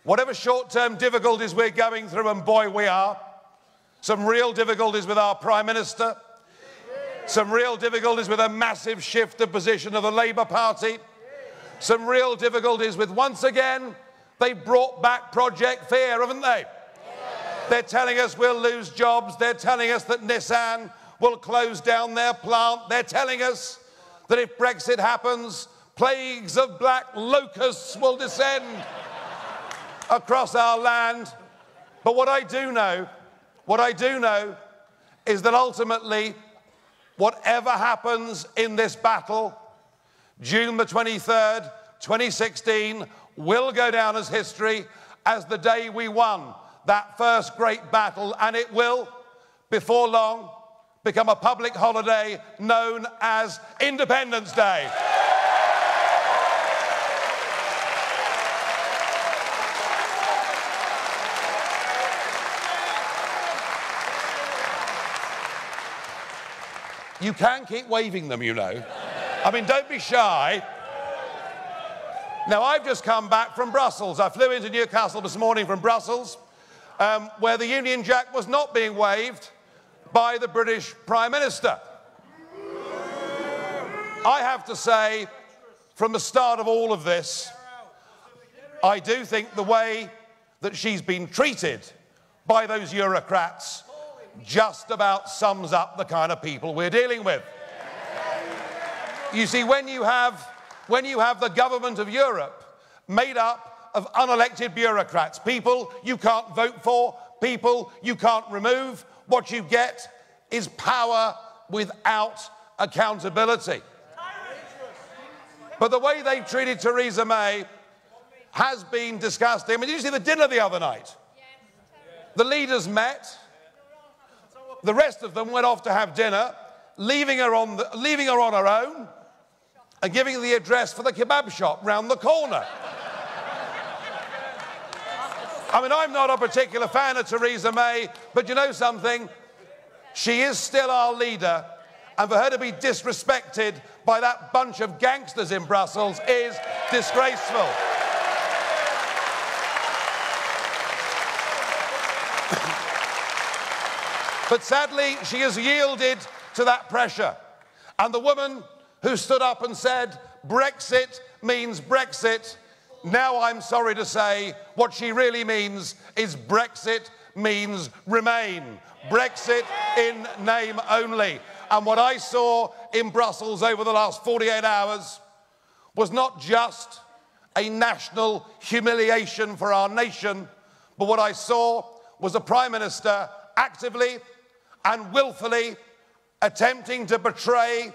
Whatever short-term difficulties we're going through, and boy, we are, some real difficulties with our Prime Minister, some real difficulties with a massive shift of position of the Labour Party, some real difficulties with, once again, they brought back Project Fear, haven't they? They're telling us we'll lose jobs. They're telling us that Nissan will close down their plant. They're telling us that if Brexit happens, plagues of black locusts will descend across our land. But what I do know is that ultimately, whatever happens in this battle, June the 23rd, 2016, will go down as history as the day we won that first great battle, and it will, before long, become a public holiday known as Independence Day. You can keep waving them, you know. I mean, don't be shy. Now, I've just come back from Brussels. I flew into Newcastle this morning from Brussels, where the Union Jack was not being waved by the British Prime Minister. I have to say, from the start of all of this, I do think the way that she's been treated by those Eurocrats just about sums up the kind of people we're dealing with. You see, when you have the government of Europe made up of unelected bureaucrats, people you can't vote for, people you can't remove, what you get is power without accountability. But the way they've treated Theresa May has been disgusting. I mean, did you see the dinner the other night? The leaders met, the rest of them went off to have dinner, leaving her on her own and giving her the address for the kebab shop round the corner. I mean, I'm not a particular fan of Theresa May, but you know something? She is still our leader, and for her to be disrespected by that bunch of gangsters in Brussels is disgraceful. But sadly, she has yielded to that pressure. And the woman who stood up and said, Brexit means Brexit, now I'm sorry to say, what she really means is Brexit means Remain. Brexit in name only. And what I saw in Brussels over the last 48 hours was not just a national humiliation for our nation, but what I saw was a Prime Minister actively and willfully attempting to betray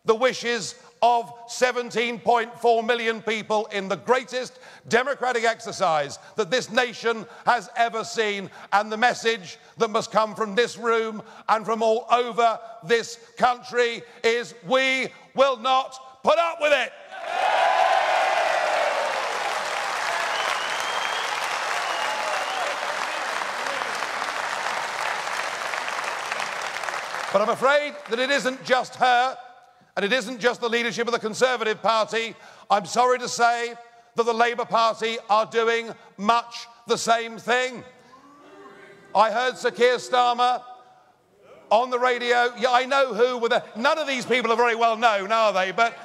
the wishes of 17.4 million people in the greatest democratic exercise that this nation has ever seen. And the message that must come from this room and from all over this country is we will not put up with it. But I'm afraid that it isn't just her, and it isn't just the leadership of the Conservative Party. I'm sorry to say that the Labour Party are doing much the same thing. I heard Sir Keir Starmer on the radio. Yeah, I know who. None of these people are very well known, are they? But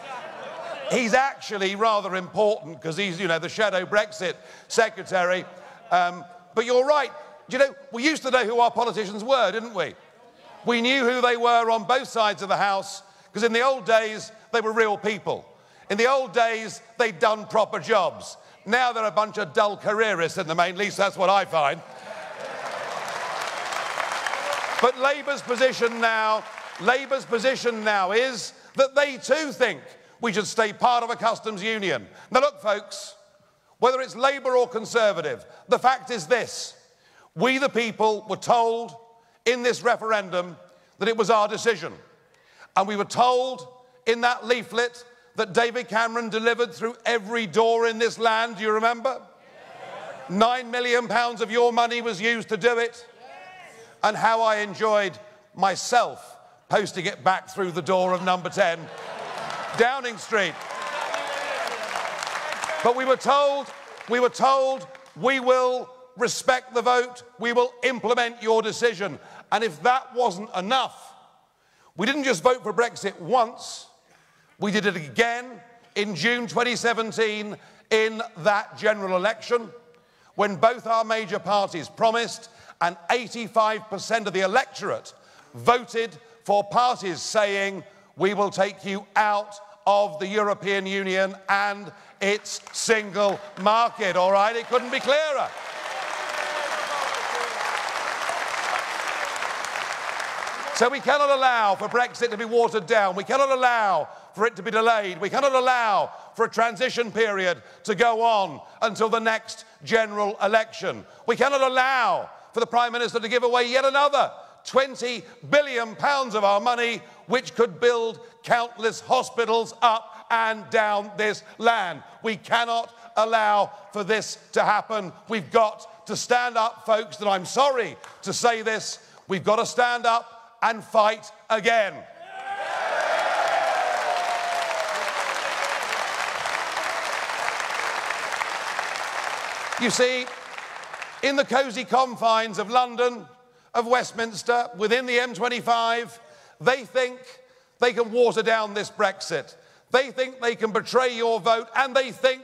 he's actually rather important because he's, you know, the shadow Brexit secretary. But you're right. You know, we used to know who our politicians were, didn't we? We knew who they were on both sides of the House, because in the old days, they were real people. In the old days, they'd done proper jobs. Now they're a bunch of dull careerists in the main, at least that's what I find. But Labour's position now is that they too think we should stay part of a customs union. Now look, folks, whether it's Labour or Conservative, the fact is this: we the people were told in this referendum that it was our decision. And we were told in that leaflet that David Cameron delivered through every door in this land, do you remember? Yes. £9 million of your money was used to do it. Yes. And how I enjoyed myself posting it back through the door of number 10, Downing Street. But we were told we will respect the vote, we will implement your decision. And if that wasn't enough, we didn't just vote for Brexit once, we did it again in June 2017 in that general election, when both our major parties promised, and 85% of the electorate voted for parties saying, we will take you out of the European Union and its single market, all right? It couldn't be clearer. So we cannot allow for Brexit to be watered down. We cannot allow for it to be delayed. We cannot allow for a transition period to go on until the next general election. We cannot allow for the Prime Minister to give away yet another £20 billion of our money, which could build countless hospitals up and down this land. We cannot allow for this to happen. We've got to stand up, folks, and I'm sorry to say this, we've got to stand up and fight again. You see, in the cosy confines of London, of Westminster, within the M25, they think they can water down this Brexit. They think they can betray your vote, and they think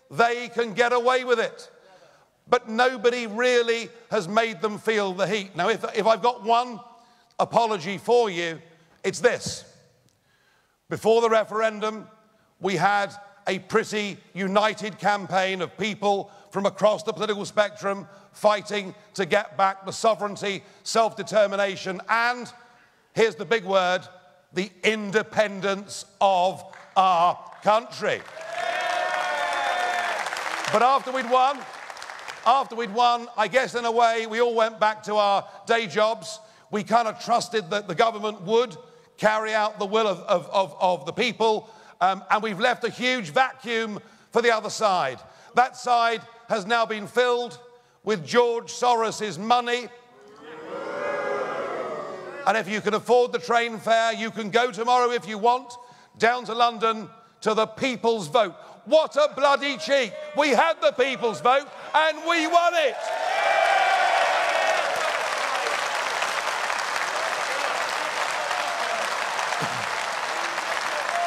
they can get away with it. But nobody really has made them feel the heat. Now, if I've got one apology for you, it's this. Before the referendum, we had a pretty united campaign of people from across the political spectrum fighting to get back the sovereignty, self-determination, and, here's the big word, the independence of our country. But after we'd won, I guess in a way we all went back to our day jobs. We kind of trusted that the government would carry out the will of the people, and we've left a huge vacuum for the other side. That side has now been filled with George Soros's money. And if you can afford the train fare, you can go tomorrow if you want, down to London to the people's vote. What a bloody cheek. We had the people's vote and we won it.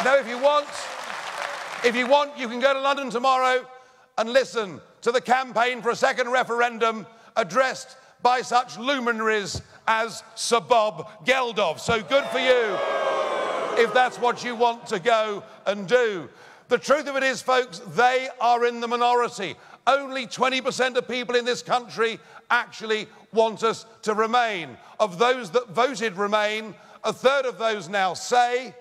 Now, if you want, you can go to London tomorrow and listen to the campaign for a second referendum addressed by such luminaries as Sir Bob Geldof. So good for you if that's what you want to go and do. The truth of it is, folks, they are in the minority. Only 20% of people in this country actually want us to remain. Of those that voted Remain, a third of those now say,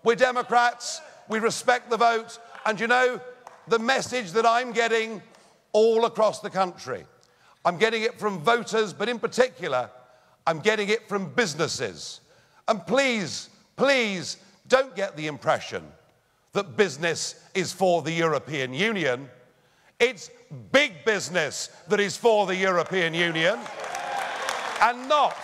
we're Democrats, we respect the vote. And you know, the message that I'm getting all across the country, I'm getting it from voters, but in particular, I'm getting it from businesses. And please, please don't get the impression that business is for the European Union. It's big business that is for the European Union, and not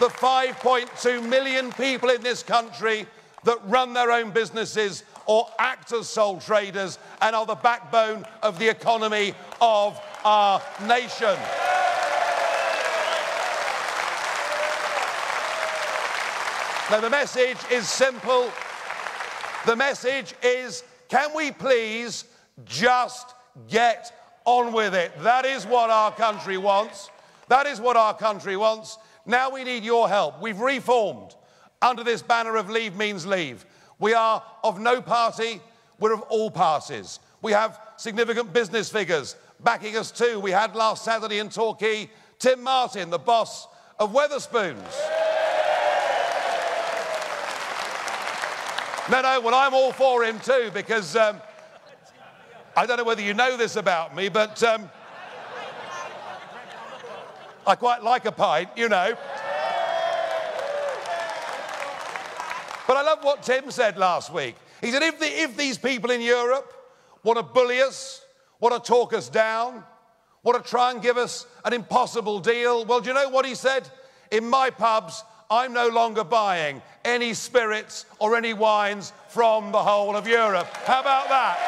the 5.2 million people in this country that run their own businesses or act as sole traders and are the backbone of the economy of our nation. Now, the message is simple. The message is, can we please just get on with it? That is what our country wants. That is what our country wants. Now we need your help. We've reformed under this banner of Leave Means Leave. We are of no party, we're of all parties. We have significant business figures backing us too. We had last Saturday in Torquay Tim Martin, the boss of Wetherspoons. No, well, I'm all for him too, because I don't know whether you know this about me, but I quite like a pint, you know. But I love what Tim said last week. He said, if these people in Europe want to bully us, want to talk us down, want to try and give us an impossible deal, well, do you know what he said? In my pubs, I'm no longer buying any spirits or any wines from the whole of Europe. How about that?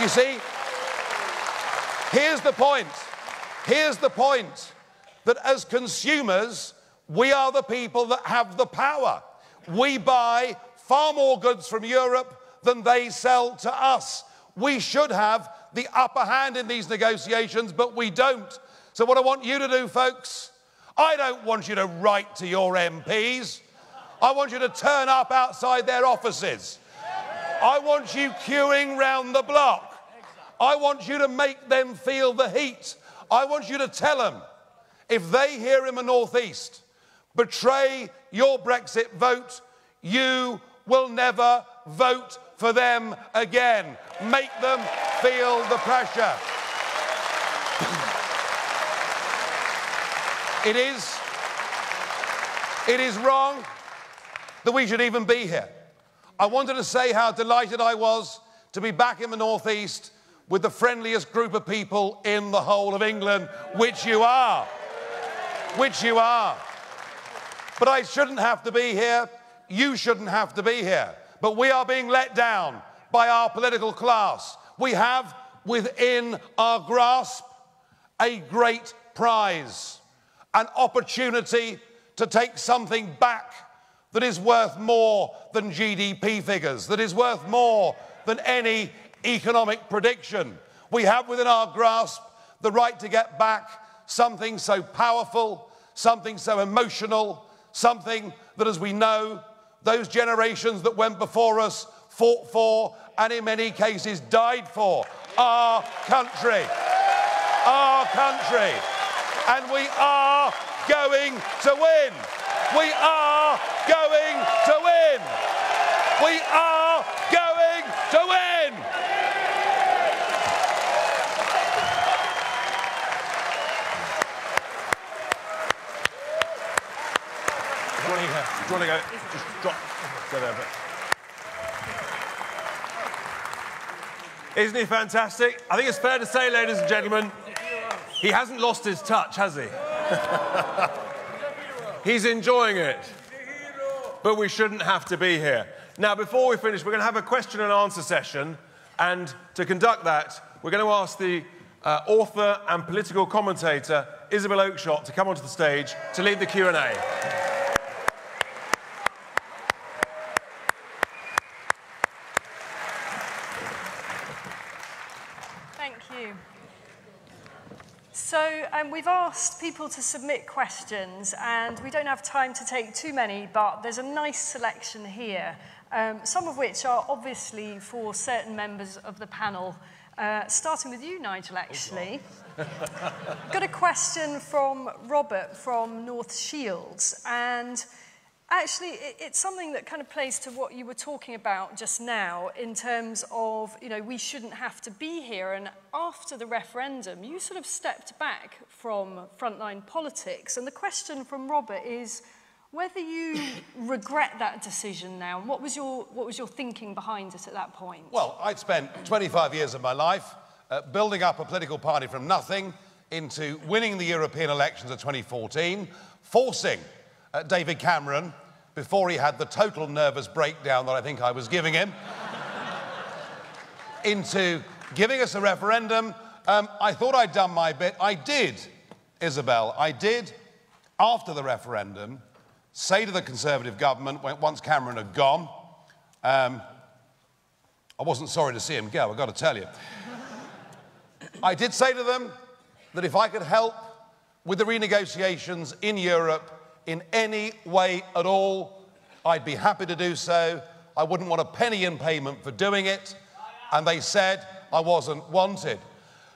You see, here's the point. Here's the point, that as consumers, we are the people that have the power. We buy far more goods from Europe than they sell to us. We should have the upper hand in these negotiations, but we don't. So what I want you to do, folks, I don't want you to write to your MPs. I want you to turn up outside their offices. I want you queuing round the block. I want you to make them feel the heat. I want you to tell them, if they here in the northeast betray your Brexit vote, you will never vote for them again. Make them feel the pressure. It is wrong that we should even be here. I wanted to say how delighted I was to be back in the northeast with the friendliest group of people in the whole of England, which you are. Which you are. But I shouldn't have to be here. You shouldn't have to be here. But we are being let down by our political class. We have within our grasp a great prize, an opportunity to take something back that is worth more than GDP figures, that is worth more than any economic prediction. We have within our grasp the right to get back something so powerful, something so emotional, something that, as we know, those generations that went before us fought for and in many cases died for. Our country. Our country. And we are going to win. We are going to win. We are going to win. you want to go, just drop. Go there. Isn't he fantastic? I think it's fair to say, ladies and gentlemen, he hasn't lost his touch, has he? He's enjoying it. But we shouldn't have to be here. Now, before we finish, we're going to have a question and answer session. And to conduct that, we're going to ask the author and political commentator, Isabel Oakeshott, to come onto the stage to lead the Q&A. Thank you. So we've asked people to submit questions, and we don't have time to take too many, but there's a nice selection here, some of which are obviously for certain members of the panel, starting with you, Nigel, actually. Got a question from Robert from North Shields, and actually it's something that kind of plays to what you were talking about just now in terms of, you know, we shouldn't have to be here. And after the referendum, you sort of stepped back from frontline politics. And the question from Robert is whether you regret that decision now, and what was your thinking behind it at that point? Well, I'd spent 25 years of my life building up a political party from nothing into winning the European elections of 2014, forcing David Cameron, before he had the total nervous breakdown that I think I was giving him, into giving us a referendum. I thought I'd done my bit. I did, Isabel. I did, after the referendum, say to the Conservative government, once Cameron had gone, I wasn't sorry to see him go, I've got to tell you. I did say to them that if I could help with the renegotiations in Europe in any way at all, I'd be happy to do so. I wouldn't want a penny in payment for doing it. And they said I wasn't wanted.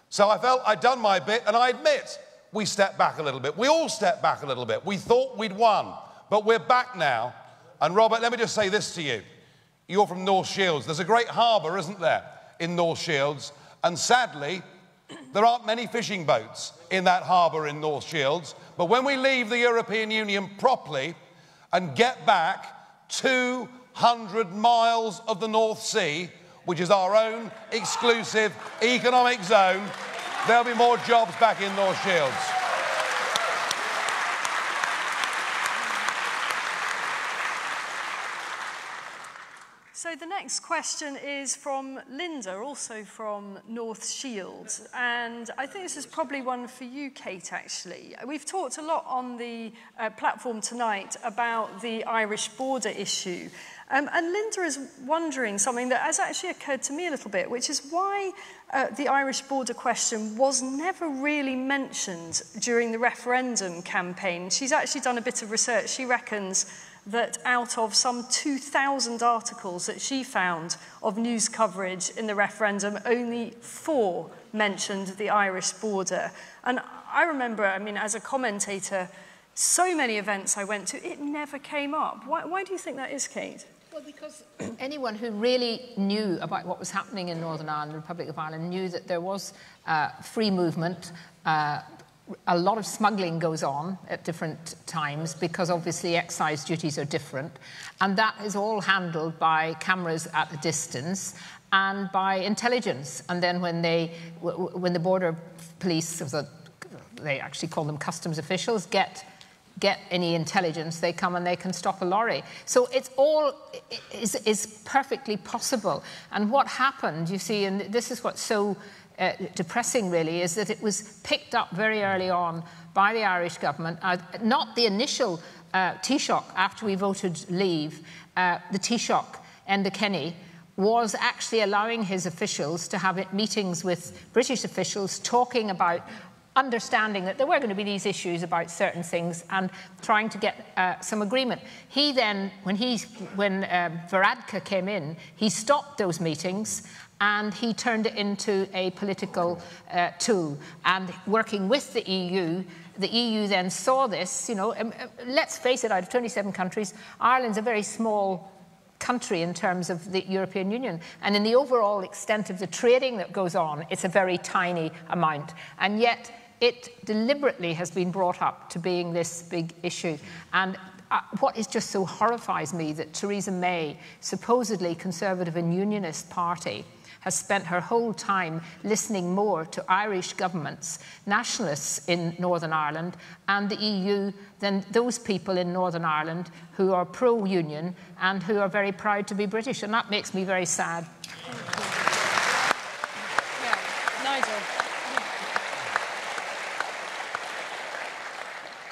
So I felt I'd done my bit, and I admit we stepped back a little bit. We all stepped back a little bit. We thought we'd won, but we're back now. And Robert, let me just say this to you. You're from North Shields. There's a great harbour, isn't there, in North Shields? And sadly, there aren't many fishing boats in that harbour in North Shields. But when we leave the European Union properly and get back 200 miles of the North Sea, which is our own exclusive economic zone, there'll be more jobs back in North Shields. So the next question is from Linda, also from North Shields. And I think this is probably one for you, Kate, actually. We've talked a lot on the platform tonight about the Irish border issue. And Linda is wondering something that has actually occurred to me a little bit, which is why the Irish border question was never really mentioned during the referendum campaign. She's actually done a bit of research. She reckons that out of some 2,000 articles that she found of news coverage in the referendum, only 4 mentioned the Irish border. And I remember, I mean, as a commentator, so many events I went to, it never came up. Why do you think that is, Kate? Well, because anyone who really knew about what was happening in Northern Ireland, the Republic of Ireland, knew that there was free movement. A lot of smuggling goes on at different times because obviously excise duties are different, and that is all handled by cameras at a distance and by intelligence. And then when the border police, they actually call them customs officials, get any intelligence, they come and they can stop a lorry. So it's all is perfectly possible. And what happened, you see, and this is what's so depressing really, is that it was picked up very early on by the Irish government. Not the initial Taoiseach after we voted leave, the Taoiseach, Enda Kenny, was actually allowing his officials to have meetings with British officials talking about understanding that there were going to be these issues about certain things and trying to get some agreement. He then, when Varadkar came in, he stopped those meetings and he turned it into a political tool. And working with the EU then saw this, you know, let's face it, out of 27 countries, Ireland's a very small country in terms of the European Union. And in the overall extent of the trading that goes on, it's a very tiny amount. And yet it deliberately has been brought up to being this big issue. And what is just so horrifies me that Theresa May, supposedly Conservative and Unionist party, has spent her whole time listening more to Irish governments, nationalists in Northern Ireland and the EU than those people in Northern Ireland who are pro-union and who are very proud to be British, and that makes me very sad. Nigel.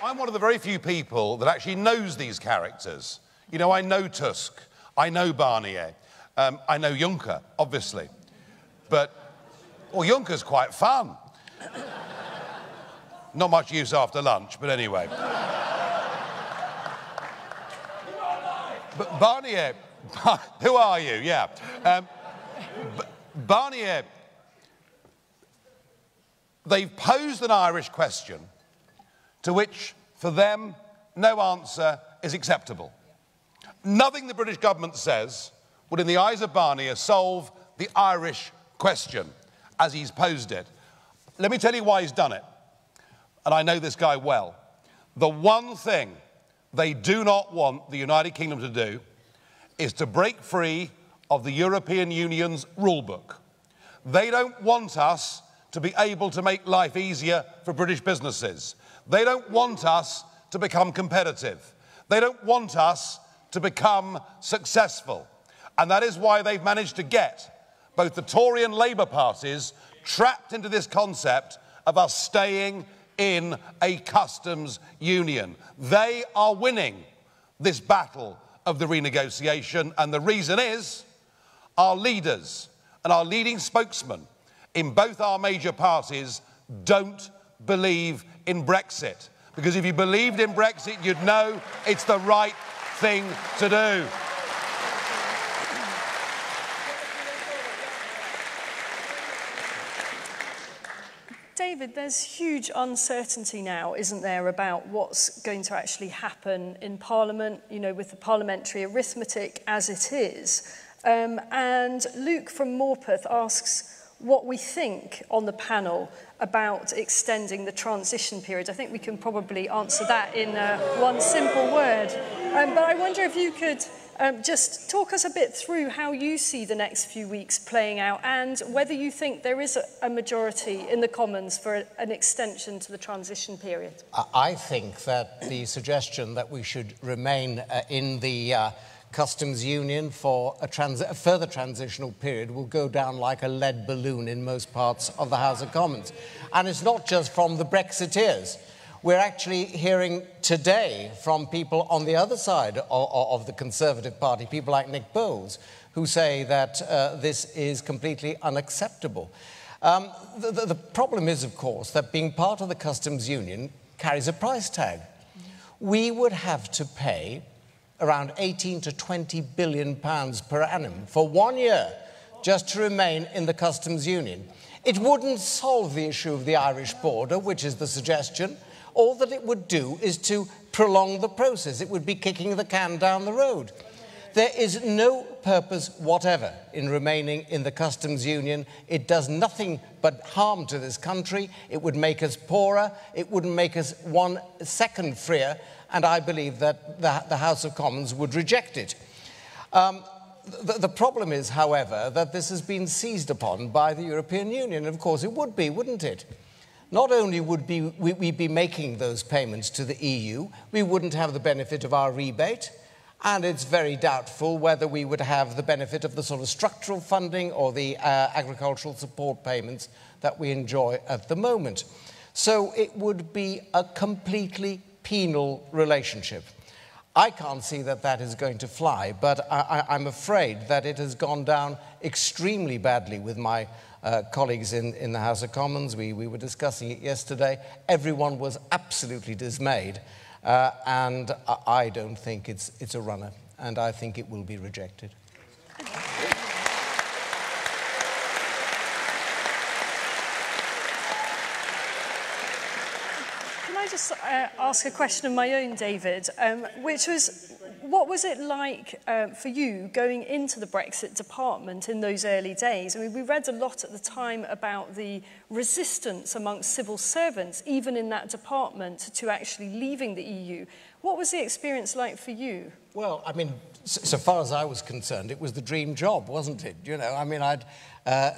I'm one of the very few people that actually knows these characters. You know, I know Tusk, I know Barnier, I know Juncker, obviously. But, well, Juncker's quite fun. Not much use after lunch, but anyway. But Barnier, who are you? Yeah. Barnier, they've posed an Irish question to which, for them, no answer is acceptable. Nothing the British government says would, in the eyes of Barnier, solve the Irish question as he's posed it. Let me tell you why he's done it. And I know this guy well. The one thing they do not want the United Kingdom to do is to break free of the European Union's rule book. They don't want us to be able to make life easier for British businesses. They don't want us to become competitive. They don't want us to become successful. And that is why they've managed to get both the Tory and Labour parties trapped into this concept of us staying in a customs union. They are winning this battle of the renegotiation, and the reason is our leaders and our leading spokesmen in both our major parties don't believe in Brexit. Because if you believed in Brexit, you'd know it's the right thing to do. David, there's huge uncertainty now, isn't there, about what's going to actually happen in Parliament, you know, with the parliamentary arithmetic as it is. And Luke from Morpeth asks what we think on the panel about extending the transition period. I think we can probably answer that in one simple word. But I wonder if you could just talk us a bit through how you see the next few weeks playing out and whether you think there is a majority in the Commons for an extension to the transition period. I think that the suggestion that we should remain in the customs union for a further transitional period will go down like a lead balloon in most parts of the House of Commons. And it's not just from the Brexiteers. We're actually hearing today from people on the other side of the Conservative Party, people like Nick Bowles, who say that this is completely unacceptable. The problem is, of course, that being part of the customs union carries a price tag. We would have to pay around 18 to 20 billion pounds per annum for 1 year just to remain in the customs union. It wouldn't solve the issue of the Irish border, which is the suggestion. All that it would do is to prolong the process. It would be kicking the can down the road. There is no purpose whatever in remaining in the customs union. It does nothing but harm to this country. It would make us poorer. It wouldn't make us 1 second freer. And I believe that the House of Commons would reject it. The problem is, however, that this has been seized upon by the European Union. Of course, it would be, wouldn't it? Not only would we be making those payments to the EU, we wouldn't have the benefit of our rebate, and it's very doubtful whether we would have the benefit of the sort of structural funding or the agricultural support payments that we enjoy at the moment. So it would be a completely penal relationship. I can't see that that is going to fly, but I'm afraid that it has gone down extremely badly with my colleagues in the House of Commons. We were discussing it yesterday. Everyone was absolutely dismayed, and I don't think it's a runner, and I think it will be rejected. Can I just ask a question of my own, David, which was, what was it like for you going into the Brexit department in those early days? I mean, we read a lot at the time about the resistance amongst civil servants, even in that department, to actually leaving the EU. What was the experience like for you? Well, I mean, so far as I was concerned, it was the dream job, wasn't it? You know, I mean, I'd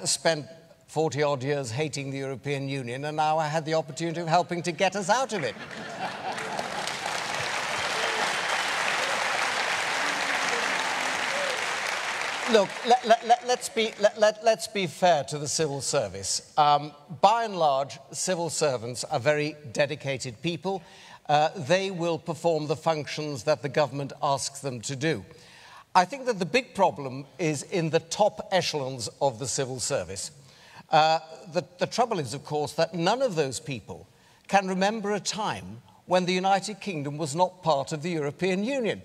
spent 40-odd years hating the European Union, and now I had the opportunity of helping to get us out of it. Look, let's be fair to the civil service. By and large, civil servants are very dedicated people. They will perform the functions that the government asks them to do. I think that the big problem is in the top echelons of the civil service. The trouble is, of course, that none of those people can remember a time when the United Kingdom was not part of the European Union.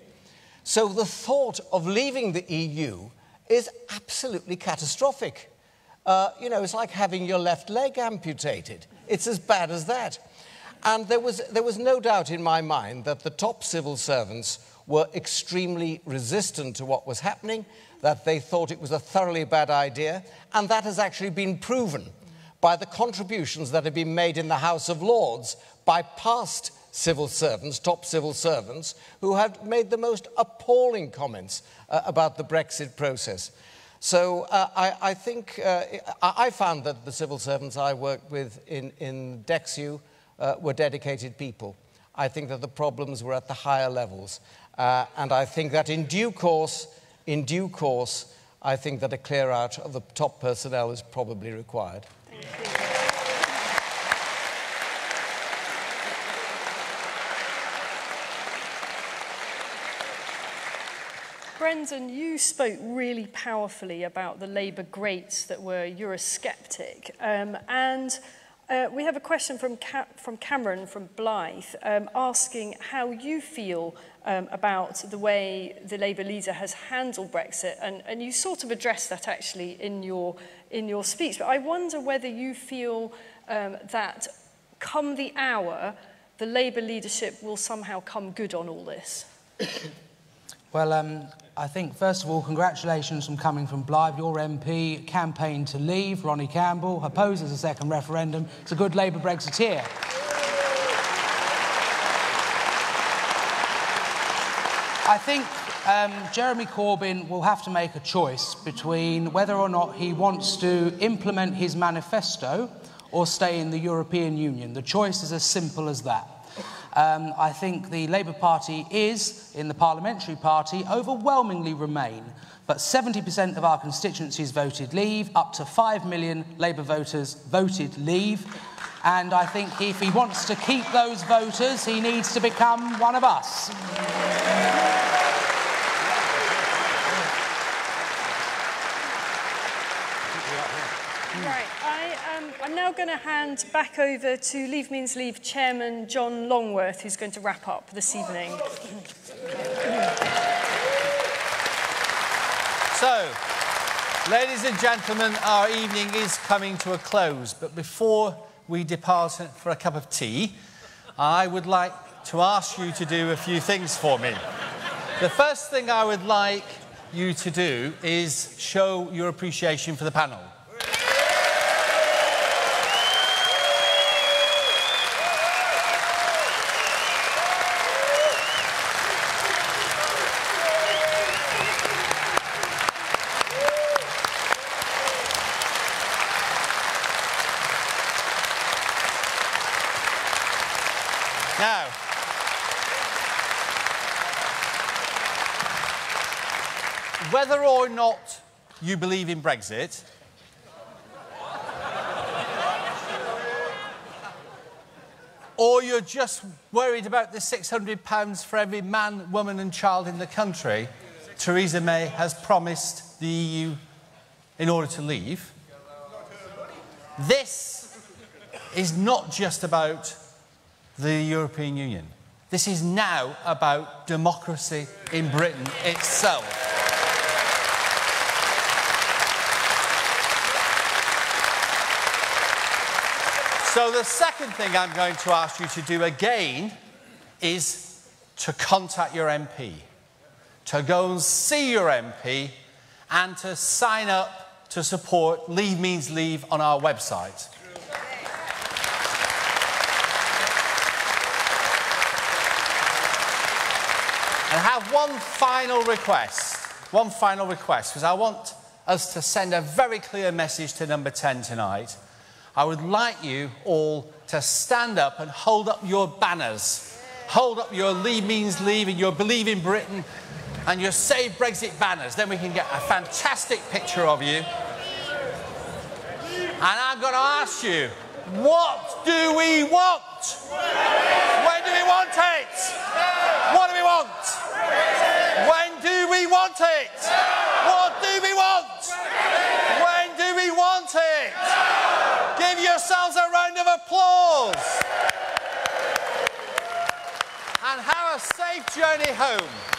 So the thought of leaving the EU is absolutely catastrophic. You know, it's like having your left leg amputated. It's as bad as that. And there was no doubt in my mind that the top civil servants were extremely resistant to what was happening, that they thought it was a thoroughly bad idea, and that has actually been proven by the contributions that have been made in the House of Lords by past civil servants, top civil servants, who have made the most appalling comments about the Brexit process. So I think I found that the civil servants I worked with in DEXU were dedicated people. I think that the problems were at the higher levels. And I think that in due course, I think that a clear out of the top personnel is probably required. Brendan, you spoke really powerfully about the Labour greats that were Eurosceptic. We have a question from Cameron from Blyth asking how you feel about the way the Labour leader has handled Brexit. And you sort of addressed that actually in your speech. But I wonder whether you feel that come the hour, the Labour leadership will somehow come good on all this. Well, I think, first of all, congratulations from coming from Blythe. Your MP campaigned to leave, Ronnie Campbell, opposes a second referendum. It's a good Labour Brexiteer. I think Jeremy Corbyn will have to make a choice between whether or not he wants to implement his manifesto or stay in the European Union. The choice is as simple as that. I think the Labour Party is, in the parliamentary party, overwhelmingly Remain. But 70% of our constituencies voted Leave, up to 5 million Labour voters voted Leave. And I think if he wants to keep those voters, he needs to become one of us. Right, I'm now going to hand back over to Leave Means Leave Chairman John Longworth, who's going to wrap up this evening. So, ladies and gentlemen, our evening is coming to a close. But before we depart for a cup of tea, I would like to ask you to do a few things for me. The first thing I would like you to do is show your appreciation for the panel. Now, whether or not you believe in Brexit, or you're just worried about the £600 for every man, woman and child in the country Theresa May has promised the EU in order to leave, this is not just about the European Union. This is now about democracy in Britain itself. So the second thing I'm going to ask you to do again is to contact your MP. to go and see your MP and to sign up to support Leave Means Leave on our website. And I have one final request, because I want us to send a very clear message to number 10 tonight. I would like you all to stand up and hold up your banners. Hold up your Leave Means Leave and your Believe in Britain and your Save Brexit banners. Then we can get a fantastic picture of you. And I'm going to ask you, what do we want? When do we want it? What do we want? When do we want it? What do we want? When do we want it? Give yourselves a round of applause. And have a safe journey home.